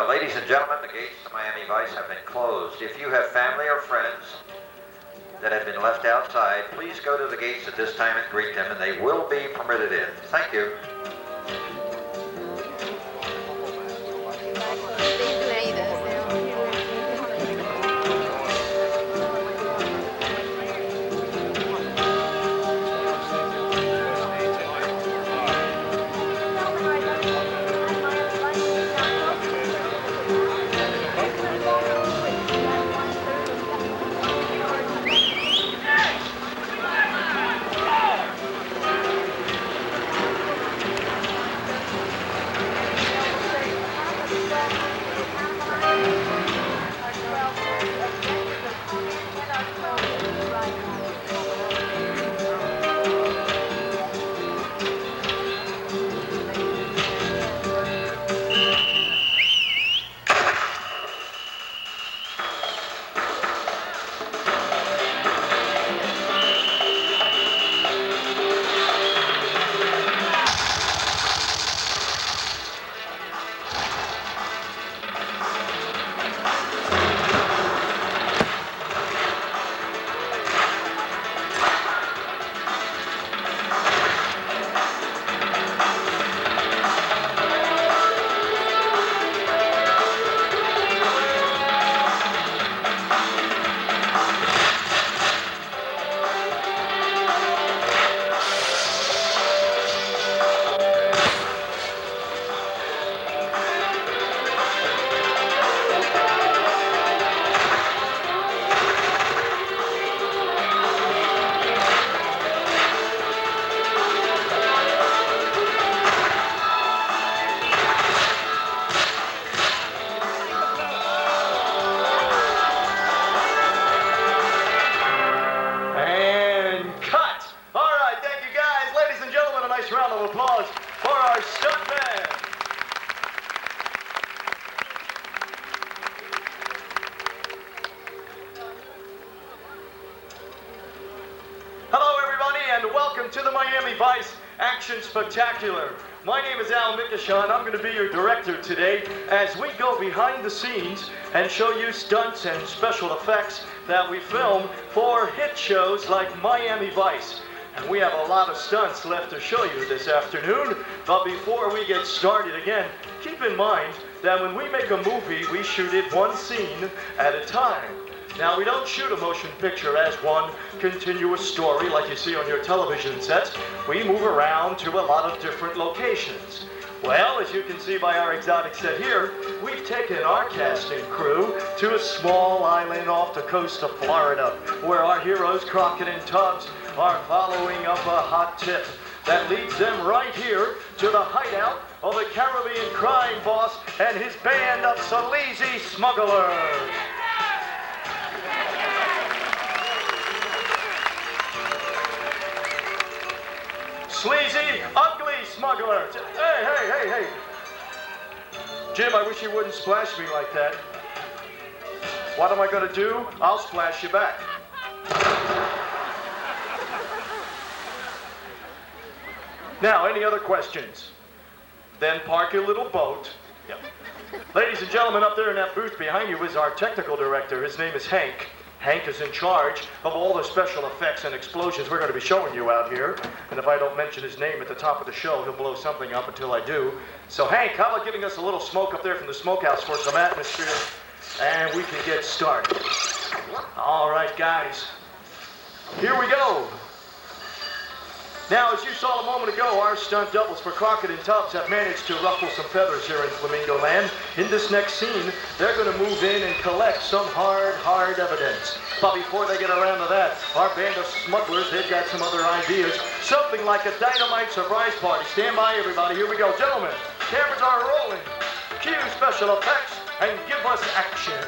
Ladies and gentlemen, the gates to Miami Vice have been closed. If you have family or friends that have been left outside, please go to the gates at this time and greet them, and they will be permitted in. Thank you. welcome to the Miami Vice Action Spectacular. My name is Al Mikashan. I'm going to be your director today as we go behind the scenes and show you stunts and special effects that we film for hit shows like Miami Vice. And we have a lot of stunts left to show you this afternoon. But before we get started again, keep in mind that when we make a movie, we shoot it one scene at a time. Now, we don't shoot a motion picture as one continuous story like you see on your television sets. We move around to a lot of different locations. Well, as you can see by our exotic set here, we've taken our casting crew to a small island off the coast of Florida, where our heroes Crockett and Tubbs are following up a hot tip that leads them right here to the hideout of the Caribbean crime boss and his band of sleazy smugglers. Sleazy, ugly smugglers. Hey. Jim, I wish you wouldn't splash me like that. What am I going to do? I'll splash you back. Now, any other questions? Then park your little boat. Yep. Ladies and gentlemen, up there in that booth behind you is our technical director. His name is Hank. Hank is in charge of all the special effects and explosions we're going to be showing you out here. And if I don't mention his name at the top of the show, he'll blow something up until I do. So Hank, how about giving us a little smoke up there from the smokehouse for some atmosphere? And we can get started. All right, guys. Here we go. Now, as you saw a moment ago, our stunt doubles for Crockett and Tubbs have managed to ruffle some feathers here in Flamingo Land. In this next scene, they're going to move in and collect some hard evidence. But before they get around to that, our band of smugglers, they've got some other ideas. Something like a dynamite surprise party. Stand by, everybody. Here we go. Gentlemen, cameras are rolling. Cue special effects and give us action.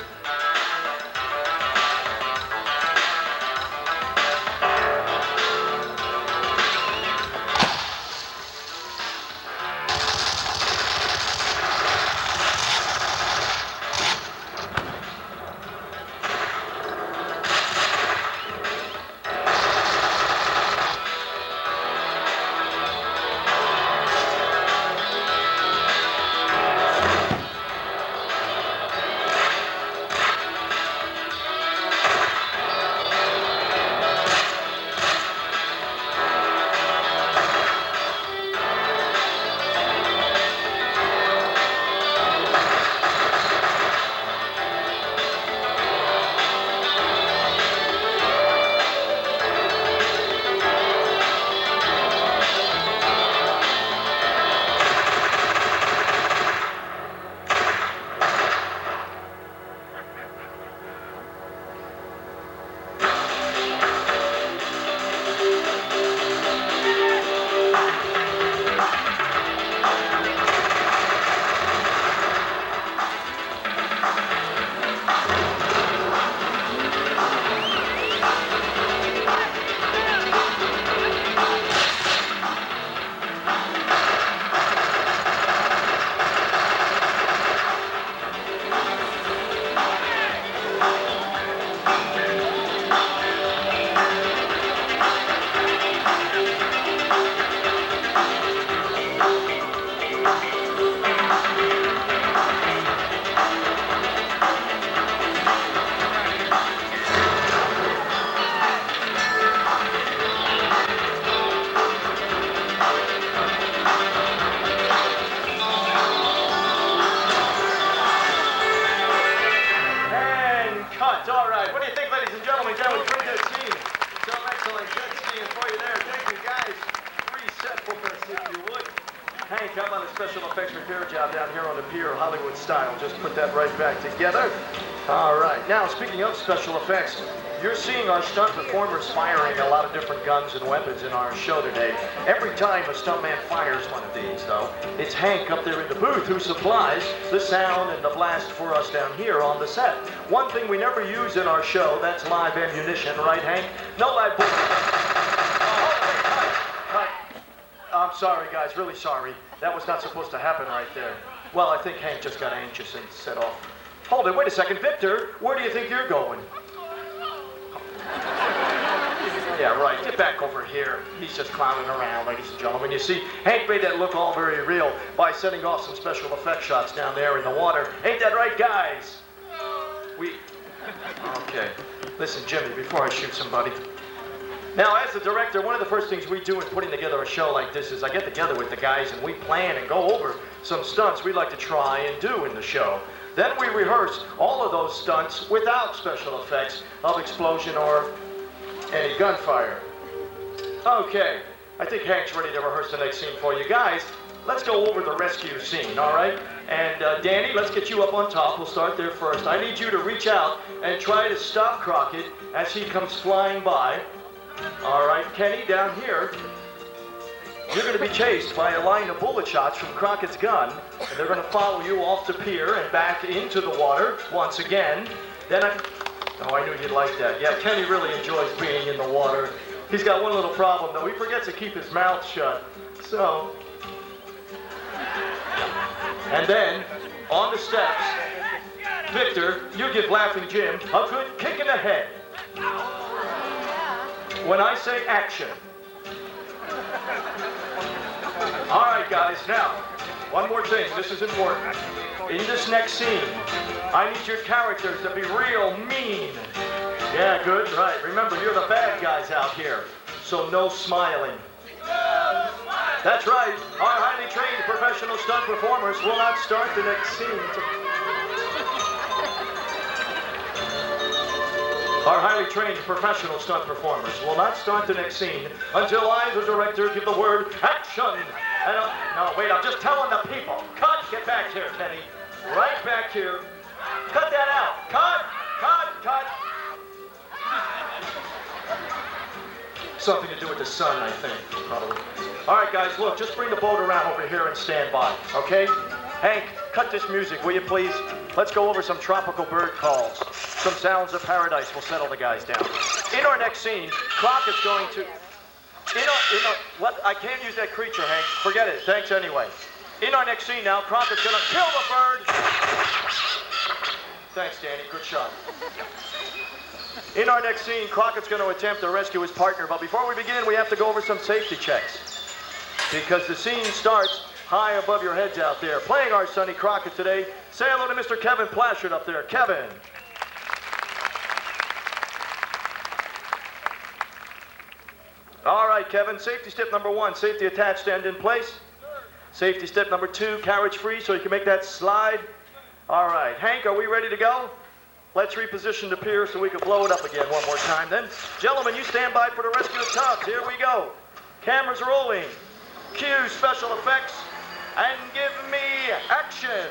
Hank, how about a special effects repair job down here on the pier, Hollywood style? Just put that right back together. All right. Now, speaking of special effects, you're seeing our stunt performers firing a lot of different guns and weapons in our show today. Every time a stuntman fires one of these, though, it's Hank up there in the booth who supplies the sound and the blast for us down here on the set. One thing we never use in our show, that's live ammunition, right, Hank? No live bullets. Cut. I'm sorry, guys, really sorry. That was not supposed to happen right there. Well, I think Hank just got anxious and set off. Hold it, wait a second, Victor, where do you think you're going? Yeah, Yeah, right. Get back over here. He's just clowning around, ladies and gentlemen. You see, Hank made that look all very real by setting off some special effects shots down there in the water. Ain't that right, guys? Okay. Listen, Jimmy, before I shoot somebody. Now, as the director, one of the first things we do in putting together a show like this is I get together with the guys and we plan and go over some stunts we'd like to try and do in the show. Then we rehearse all of those stunts without special effects of explosion or any gunfire. Okay, I think Hank's ready to rehearse the next scene for you guys. Let's go over the rescue scene, all right? And Danny, let's get you up on top. We'll start there first. I need you to reach out and try to stop Crockett as he comes flying by. All right, Kenny, down here, you're going to be chased by a line of bullet shots from Crockett's gun, and they're going to follow you off the pier and back into the water once again. Then oh, I knew you'd like that. Yeah, Kenny really enjoys being in the water. He's got one little problem, though. He forgets to keep his mouth shut. So, and then, on the steps, Victor, you give Laughing Jim a good kick in the head. When I say action. All right, guys, now, one more thing. This is important. In this next scene, I need your characters to be real mean. Yeah, good, right. Remember, you're the bad guys out here, so no smiling. That's right. Our highly trained professional stunt performers will not start the next scene. Our highly trained professional stunt performers will not start the next scene until I, the director, give the word action. And no, wait, I'm just telling the people. Cut, get back here, Kenny. Right back here. Cut that out. Cut, cut, cut. Something to do with the sun, I think, probably. All right, guys, look, just bring the boat around over here and stand by, okay? Hank, cut this music, will you please? Let's go over some tropical bird calls. Some sounds of paradise will settle the guys down. In our next scene, Crockett's going to... what? I can't use that creature, Hank. Forget it. Thanks anyway. In our next scene now, Crockett's going to kill the bird. Thanks, Danny. Good shot. In our next scene, Crockett's going to attempt to rescue his partner. But before we begin, we have to go over some safety checks. Because the scene starts high above your heads out there. Playing our Sonny Crockett today, say hello to Mr. Kevin Plashard up there. Kevin. All right, Kevin, safety step number 1, safety attached end in place. Safety step number 2, carriage free so you can make that slide. All right, Hank, are we ready to go? Let's reposition the pier so we can blow it up again one more time then. Gentlemen, you stand by for the rescue of Tubbs. Here we go. Cameras rolling. Cue special effects. And give me action.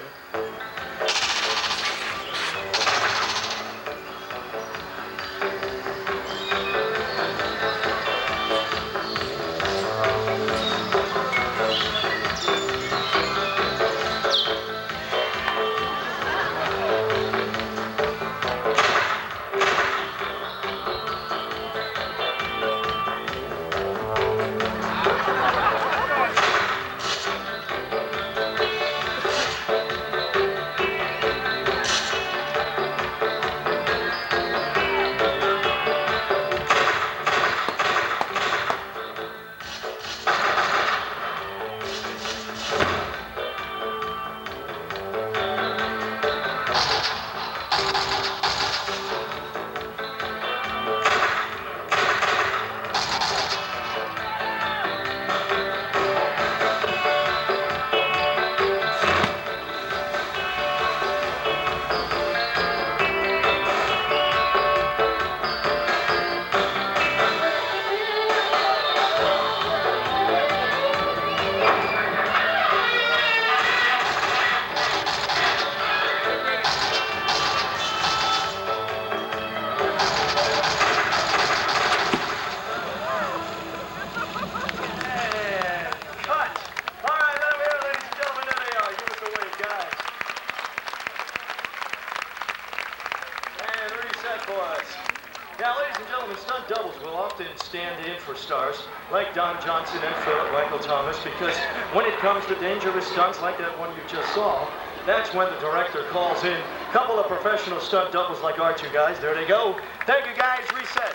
Like Don Johnson and Philip Michael Thomas, because when it comes to dangerous stunts like that one you just saw, that's when the director calls in a couple of professional stunt doubles like our two guys. There they go. Thank you, guys. Reset.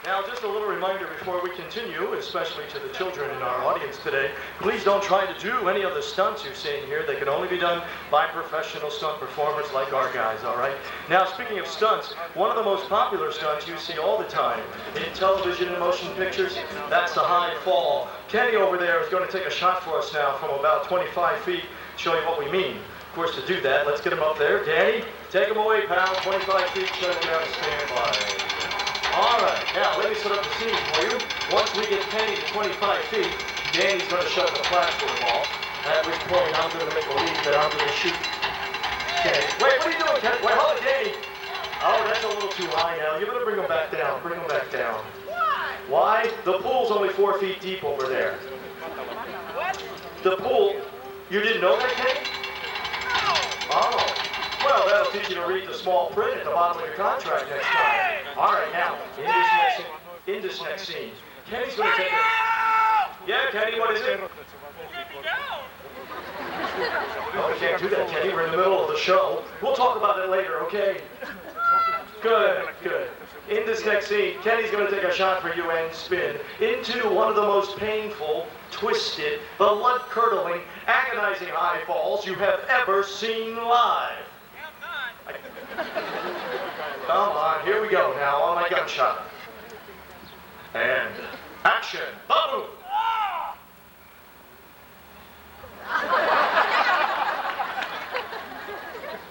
Now, just a little reminder before we continue, especially to the children in our audience today, please don't try to do any of the stunts you're seeing here. They can only be done by professional stunt performers like our guys, all right? Now, speaking of stunts, one of the most popular stunts you see all the time in television and motion pictures, that's the high fall. Kenny over there is going to take a shot for us now from about 25 feet, show you what we mean. Of course, to do that, let's get him up there. Danny, take him away, pal. 25 feet, shut him down and stand by. All right, now let me set up the scene for you. Once we get Kenny to 25 feet, Danny's going to shove the platform off, at which point I'm going to make believe that I'm going to shoot Kenny. Wait, what are you doing, Kenny? Wait, hold it, Danny. Oh, that's a little too high now. You better bring him back down. Bring him back down. Why? The pool's only 4 feet deep over there. What? The pool. You didn't know that, Kenny? Oh. Well, that'll teach you to read the small print at the bottom of your contract next time. All right, now, in this next scene, Kenny's going to take a... Yeah, Kenny, what is it? No, we can't do that, Kenny. We're in the middle of the show. We'll talk about it later, okay? Good, good. In this next scene, Kenny's going to take a shot for you and spin into one of the most painful, twisted, blood-curdling, agonizing high falls you have ever seen live. Come on, here we go now on my gunshot. And action. Boom!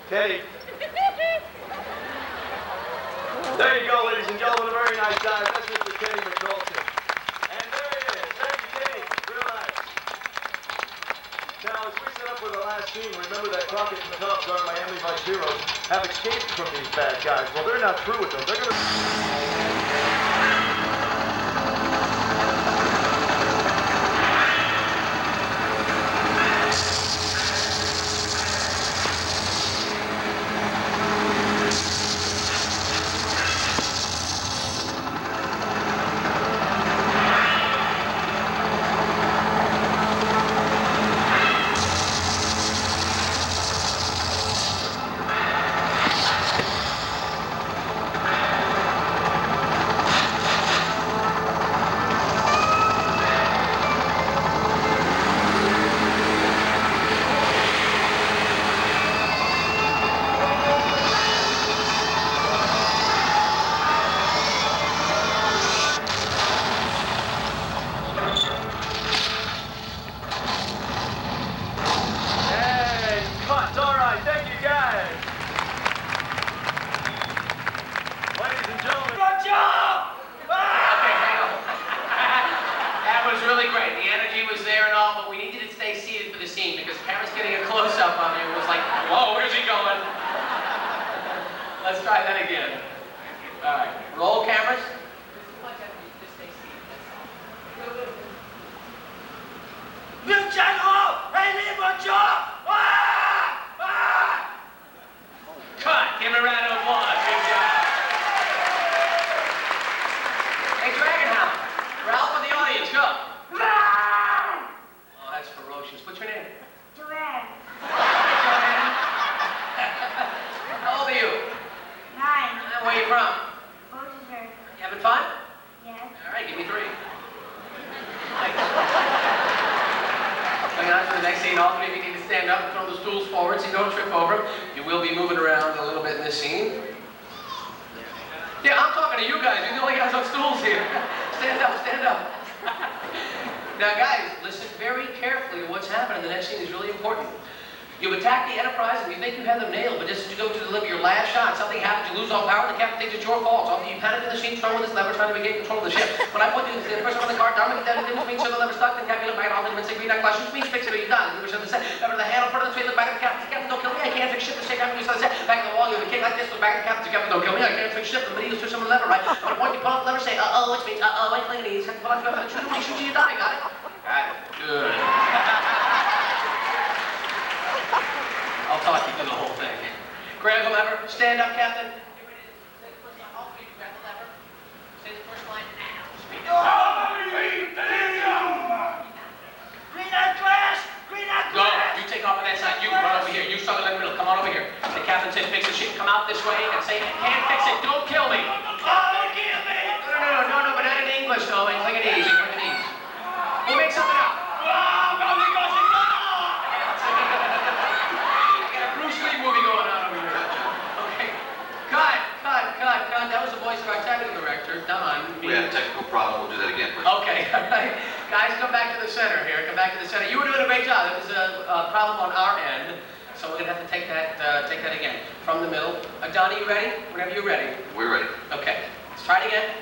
Kenny. There you go, ladies and gentlemen. A very nice dive. That's Mr. Kenny McDalton. And there he is. Thank you, Kenny. Real nice. Now, as we set up for the last scene, remember that Crockett and Tubbs, our Miami Vice heroes, have escaped from these bad guys. Well, they're not through with them. They're going to... No, that was the voice of our technical director, Don. We had a technical problem. We'll do that again, please. Okay, all right. Guys, come back to the center here. Come back to the center. You were doing a great job. It was a problem on our end, so we're going to have to take that again. From the middle. Donnie, you ready? Whenever you're ready. We're ready. Okay. Let's try it again.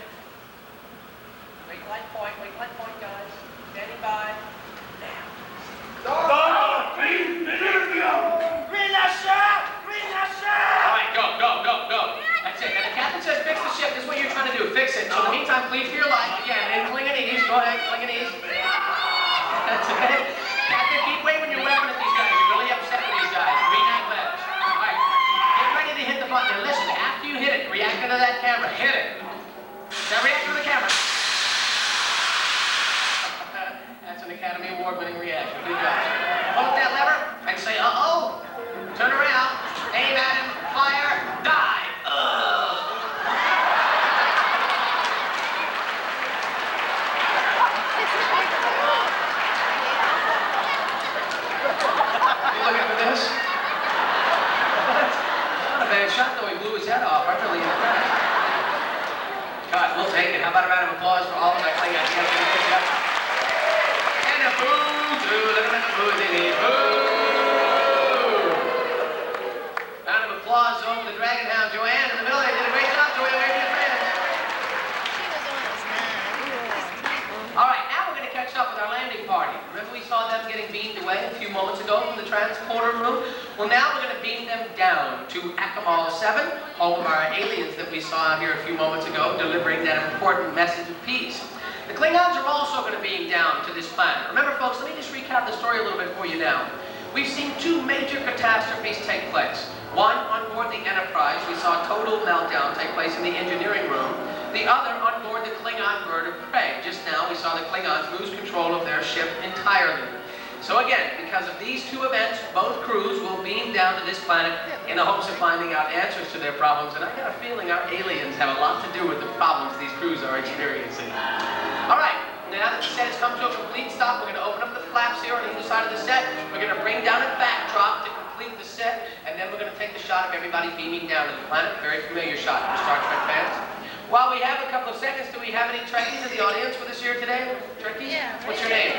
Wait, light point, guys. Standing by. All right, go. That's it. And the captain says fix the ship. This is what you're trying to do. Fix it. So in the meantime, please for your life. Again, and cling at ease. Go ahead, cling at ease. That's it. Captain, keep waving your weapon at these guys. You're really upset with these guys. Green eye letters. All right. Get ready to hit the button. And listen, after you hit it, react to that camera. Hit it. Now react to the camera. That's an Academy Award-winning reaction. Good job. Hold that lever and say, uh-oh. Turn around. Aim at him. Fire. Die. You looking for this? Not a bad shot, though. He blew his head off. I'm really impressed. God, we'll take it. How about a round of applause for all of that thing? And a boo to the boo. Round of applause over the Dragon Hound, Joanne. In the middle, they did a great job, Joanne. Wave your friends. All right, now we're going to catch up with our landing party. Remember we saw them getting beamed away a few moments ago from the transporter room? Well, now we're going to beam them down to Akamal 7, home of our aliens that we saw here a few moments ago, delivering that important message of peace. The Klingons are also going to beam down to this planet. Remember, folks, let me just recap the story a little bit for you now. We've seen two major catastrophes take place. One, on board the Enterprise, we saw a total meltdown take place in the engineering room. The other, on board the Klingon bird of prey. Just now, we saw the Klingons lose control of their ship entirely. So again, because of these two events, both crews will beam down to this planet in the hopes of finding out answers to their problems. And I got a feeling our aliens have a lot to do with the problems these crews are experiencing. All right, now that the set has come to a complete stop, we're going to open up the flaps here on either side of the set. We're going to bring down a backdrop to complete the set, and then we're going to take the shot of everybody beaming down to the planet. Very familiar shot for Star Trek fans. While we have a couple of seconds, do we have any Trekkies in the audience with us here today? Trekkies? Yeah. What's your name?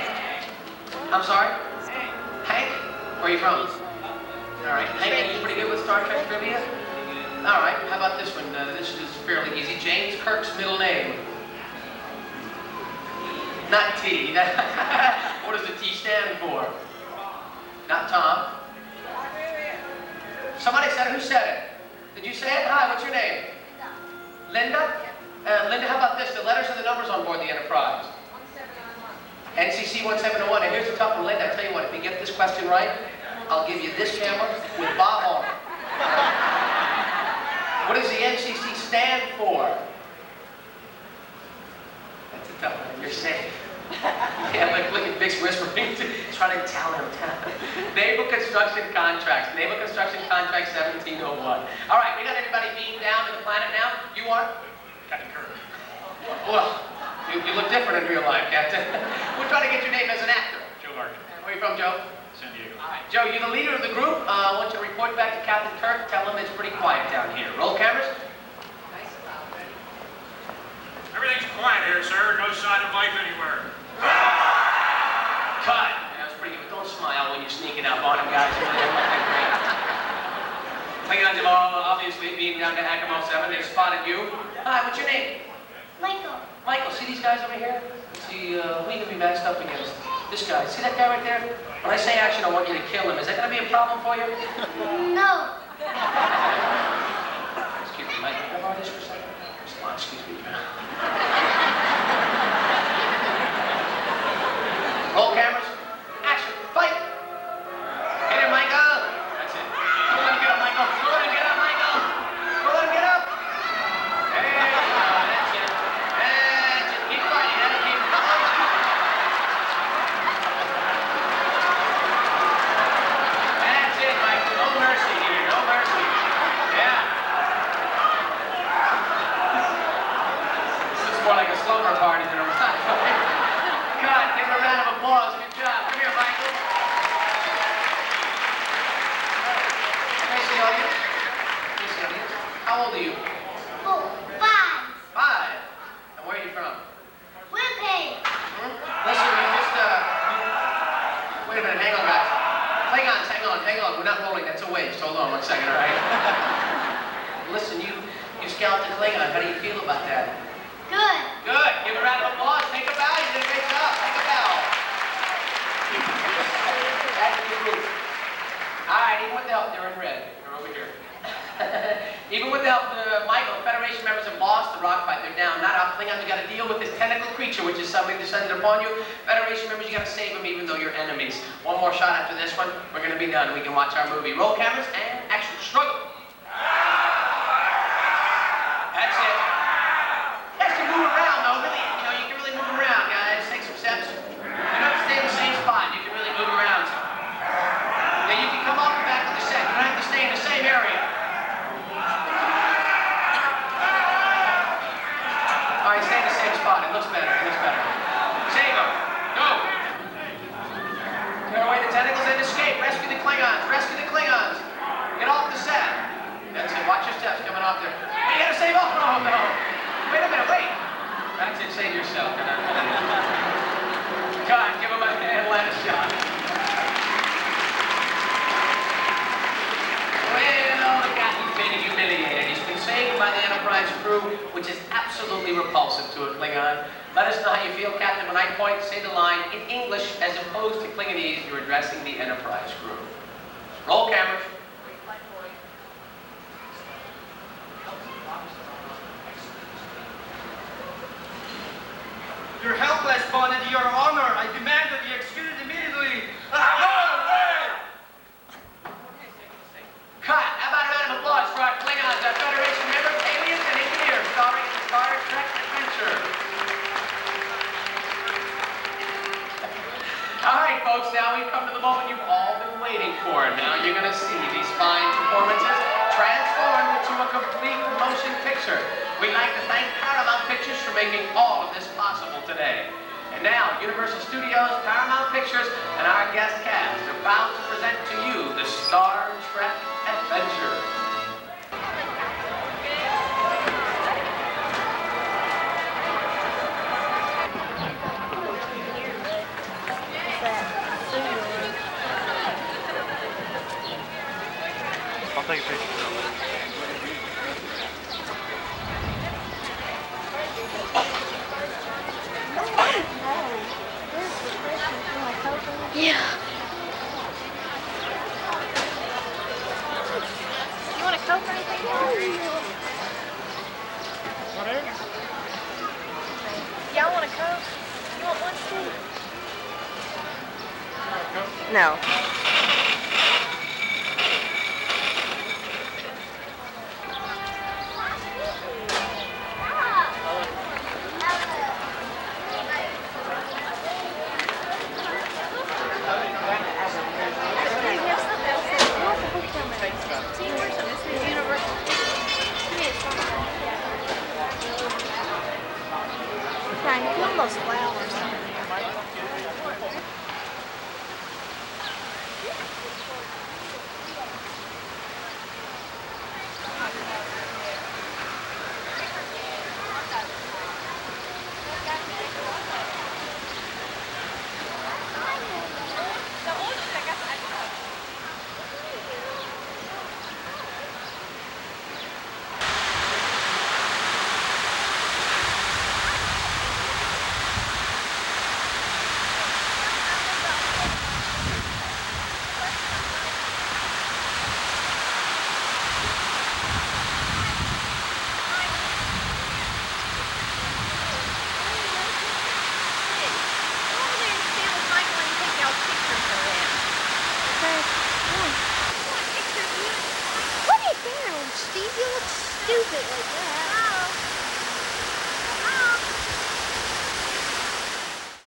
I'm sorry? Hank? Where are you from? All right. Hank, are you pretty good with Star Trek trivia? All right. How about this one? This is fairly easy. James Kirk's middle name. Not T. What does the T stand for? Not Tom. Somebody said it. Who said it? Did you say it? Hi, what's your name? Linda? Linda, how about this? The letters and the numbers on board the Enterprise. NCC 1701. And here's the tough one, Linda. I'll tell you what, if you get this question right, I'll give you this camera with Bob on it. What does the NCC stand for? That's a tough one. You're safe. Yeah, look at Vic's whispering. He's trying to tell him. Naval Construction Contracts. Naval Construction Contract 1701. All right, we got everybody beamed down to the planet now. You are? Captain Kirk. Well, you look different in real life, Captain. We're trying to get your name as an actor. Joe Larkin. Where are you from, Joe? San Diego. All right, Joe, you're the leader of the group. I want you to report back to Captain Kirk. Tell him it's pretty quiet down here. Roll cameras. Everything's quiet here, sir. No sign of life anywhere. Cut. That was pretty good. Don't smile when you're sneaking up on him, guys. Klingons have obviously being down to Akamal 7. They've spotted you. Hi, what's your name? Michael. Michael, see these guys over here? See, we can be matched up against this guy. See that guy right there? When I say action, I want you to kill him. Is that going to be a problem for you? No. Excuse me, Michael. Can I borrow this for a second? Excuse me. Roll cameras. Action. Fight. Hit him, Michael. That's it. Go let him get up, Michael. Go let him get up, Michael. Go let him get up. There you go. That's it. That's it. Keep fighting. That'll keep going. That's it, Michael. No mercy here. No mercy. Yeah. This is more like a slumber party than a rock party. God, give him a round of applause. Good job. Come here, Michael. Face the audience. Face the audience. How old are you? 4. do you feel about that? Good. Good. Give a round of applause. Take a bow. You did a great job. Take a bow. That's the group. All right, even with the help, they're in red. They're over here. Even with the help of Michael, Federation members have lost the rock fight. They're down. Not out. Klingons, you got to deal with this tentacle creature, which is suddenly descended upon you. Federation members, you got to save them even though you're enemies. One more shot after this one. We're going to be done. We can watch our movie. Roll cameras and action. Struggle. That's it. Has to move around, though. Really, you can really move around, guys. Take some steps. You don't have to stay in the same spot. You can really move around. Then you can come off the back of the set. You don't have to stay in the same area. All right, stay in the same spot. It looks better. It looks better. Save them. Go. Tear away the tentacles and escape. Rescue the Klingons. Rescue the Klingons. Get off the set. That's it. Watch your steps coming off there. Hey, you gotta save off. Oh, no. Wait a minute. Wait. That's it. Save yourself. God, give him a hand. Let a shot. Well, the guy's been humiliated. He's been saved by the Enterprise crew, which is absolutely repulsive to a Klingon. Let us know how you feel, Captain. When I point, say the line in English as opposed to Klingonese. You're addressing the Enterprise crew. Roll cameras. You're helpless, Bond, and your honor. I demand that you executed immediately. Cut! How about a round of applause for our Klingons, our Federation members, aliens, and engineers, starring in Star Trek Adventure. All right, folks, now we've come to the moment you've all been waiting for. Now you're going to see these fine performances transformed into a complete motion picture. We'd like to thank Paramount Pictures for making all of this possible today. And now, Universal Studios, Paramount Pictures, and our guest cast are proud to present to you the Star Trek Adventure. I'll take a picture. Yeah. You want a Coke or anything? Whatever. Yeah, I want a Coke. You want one too? No. Those flowers. Steve, you look stupid like that.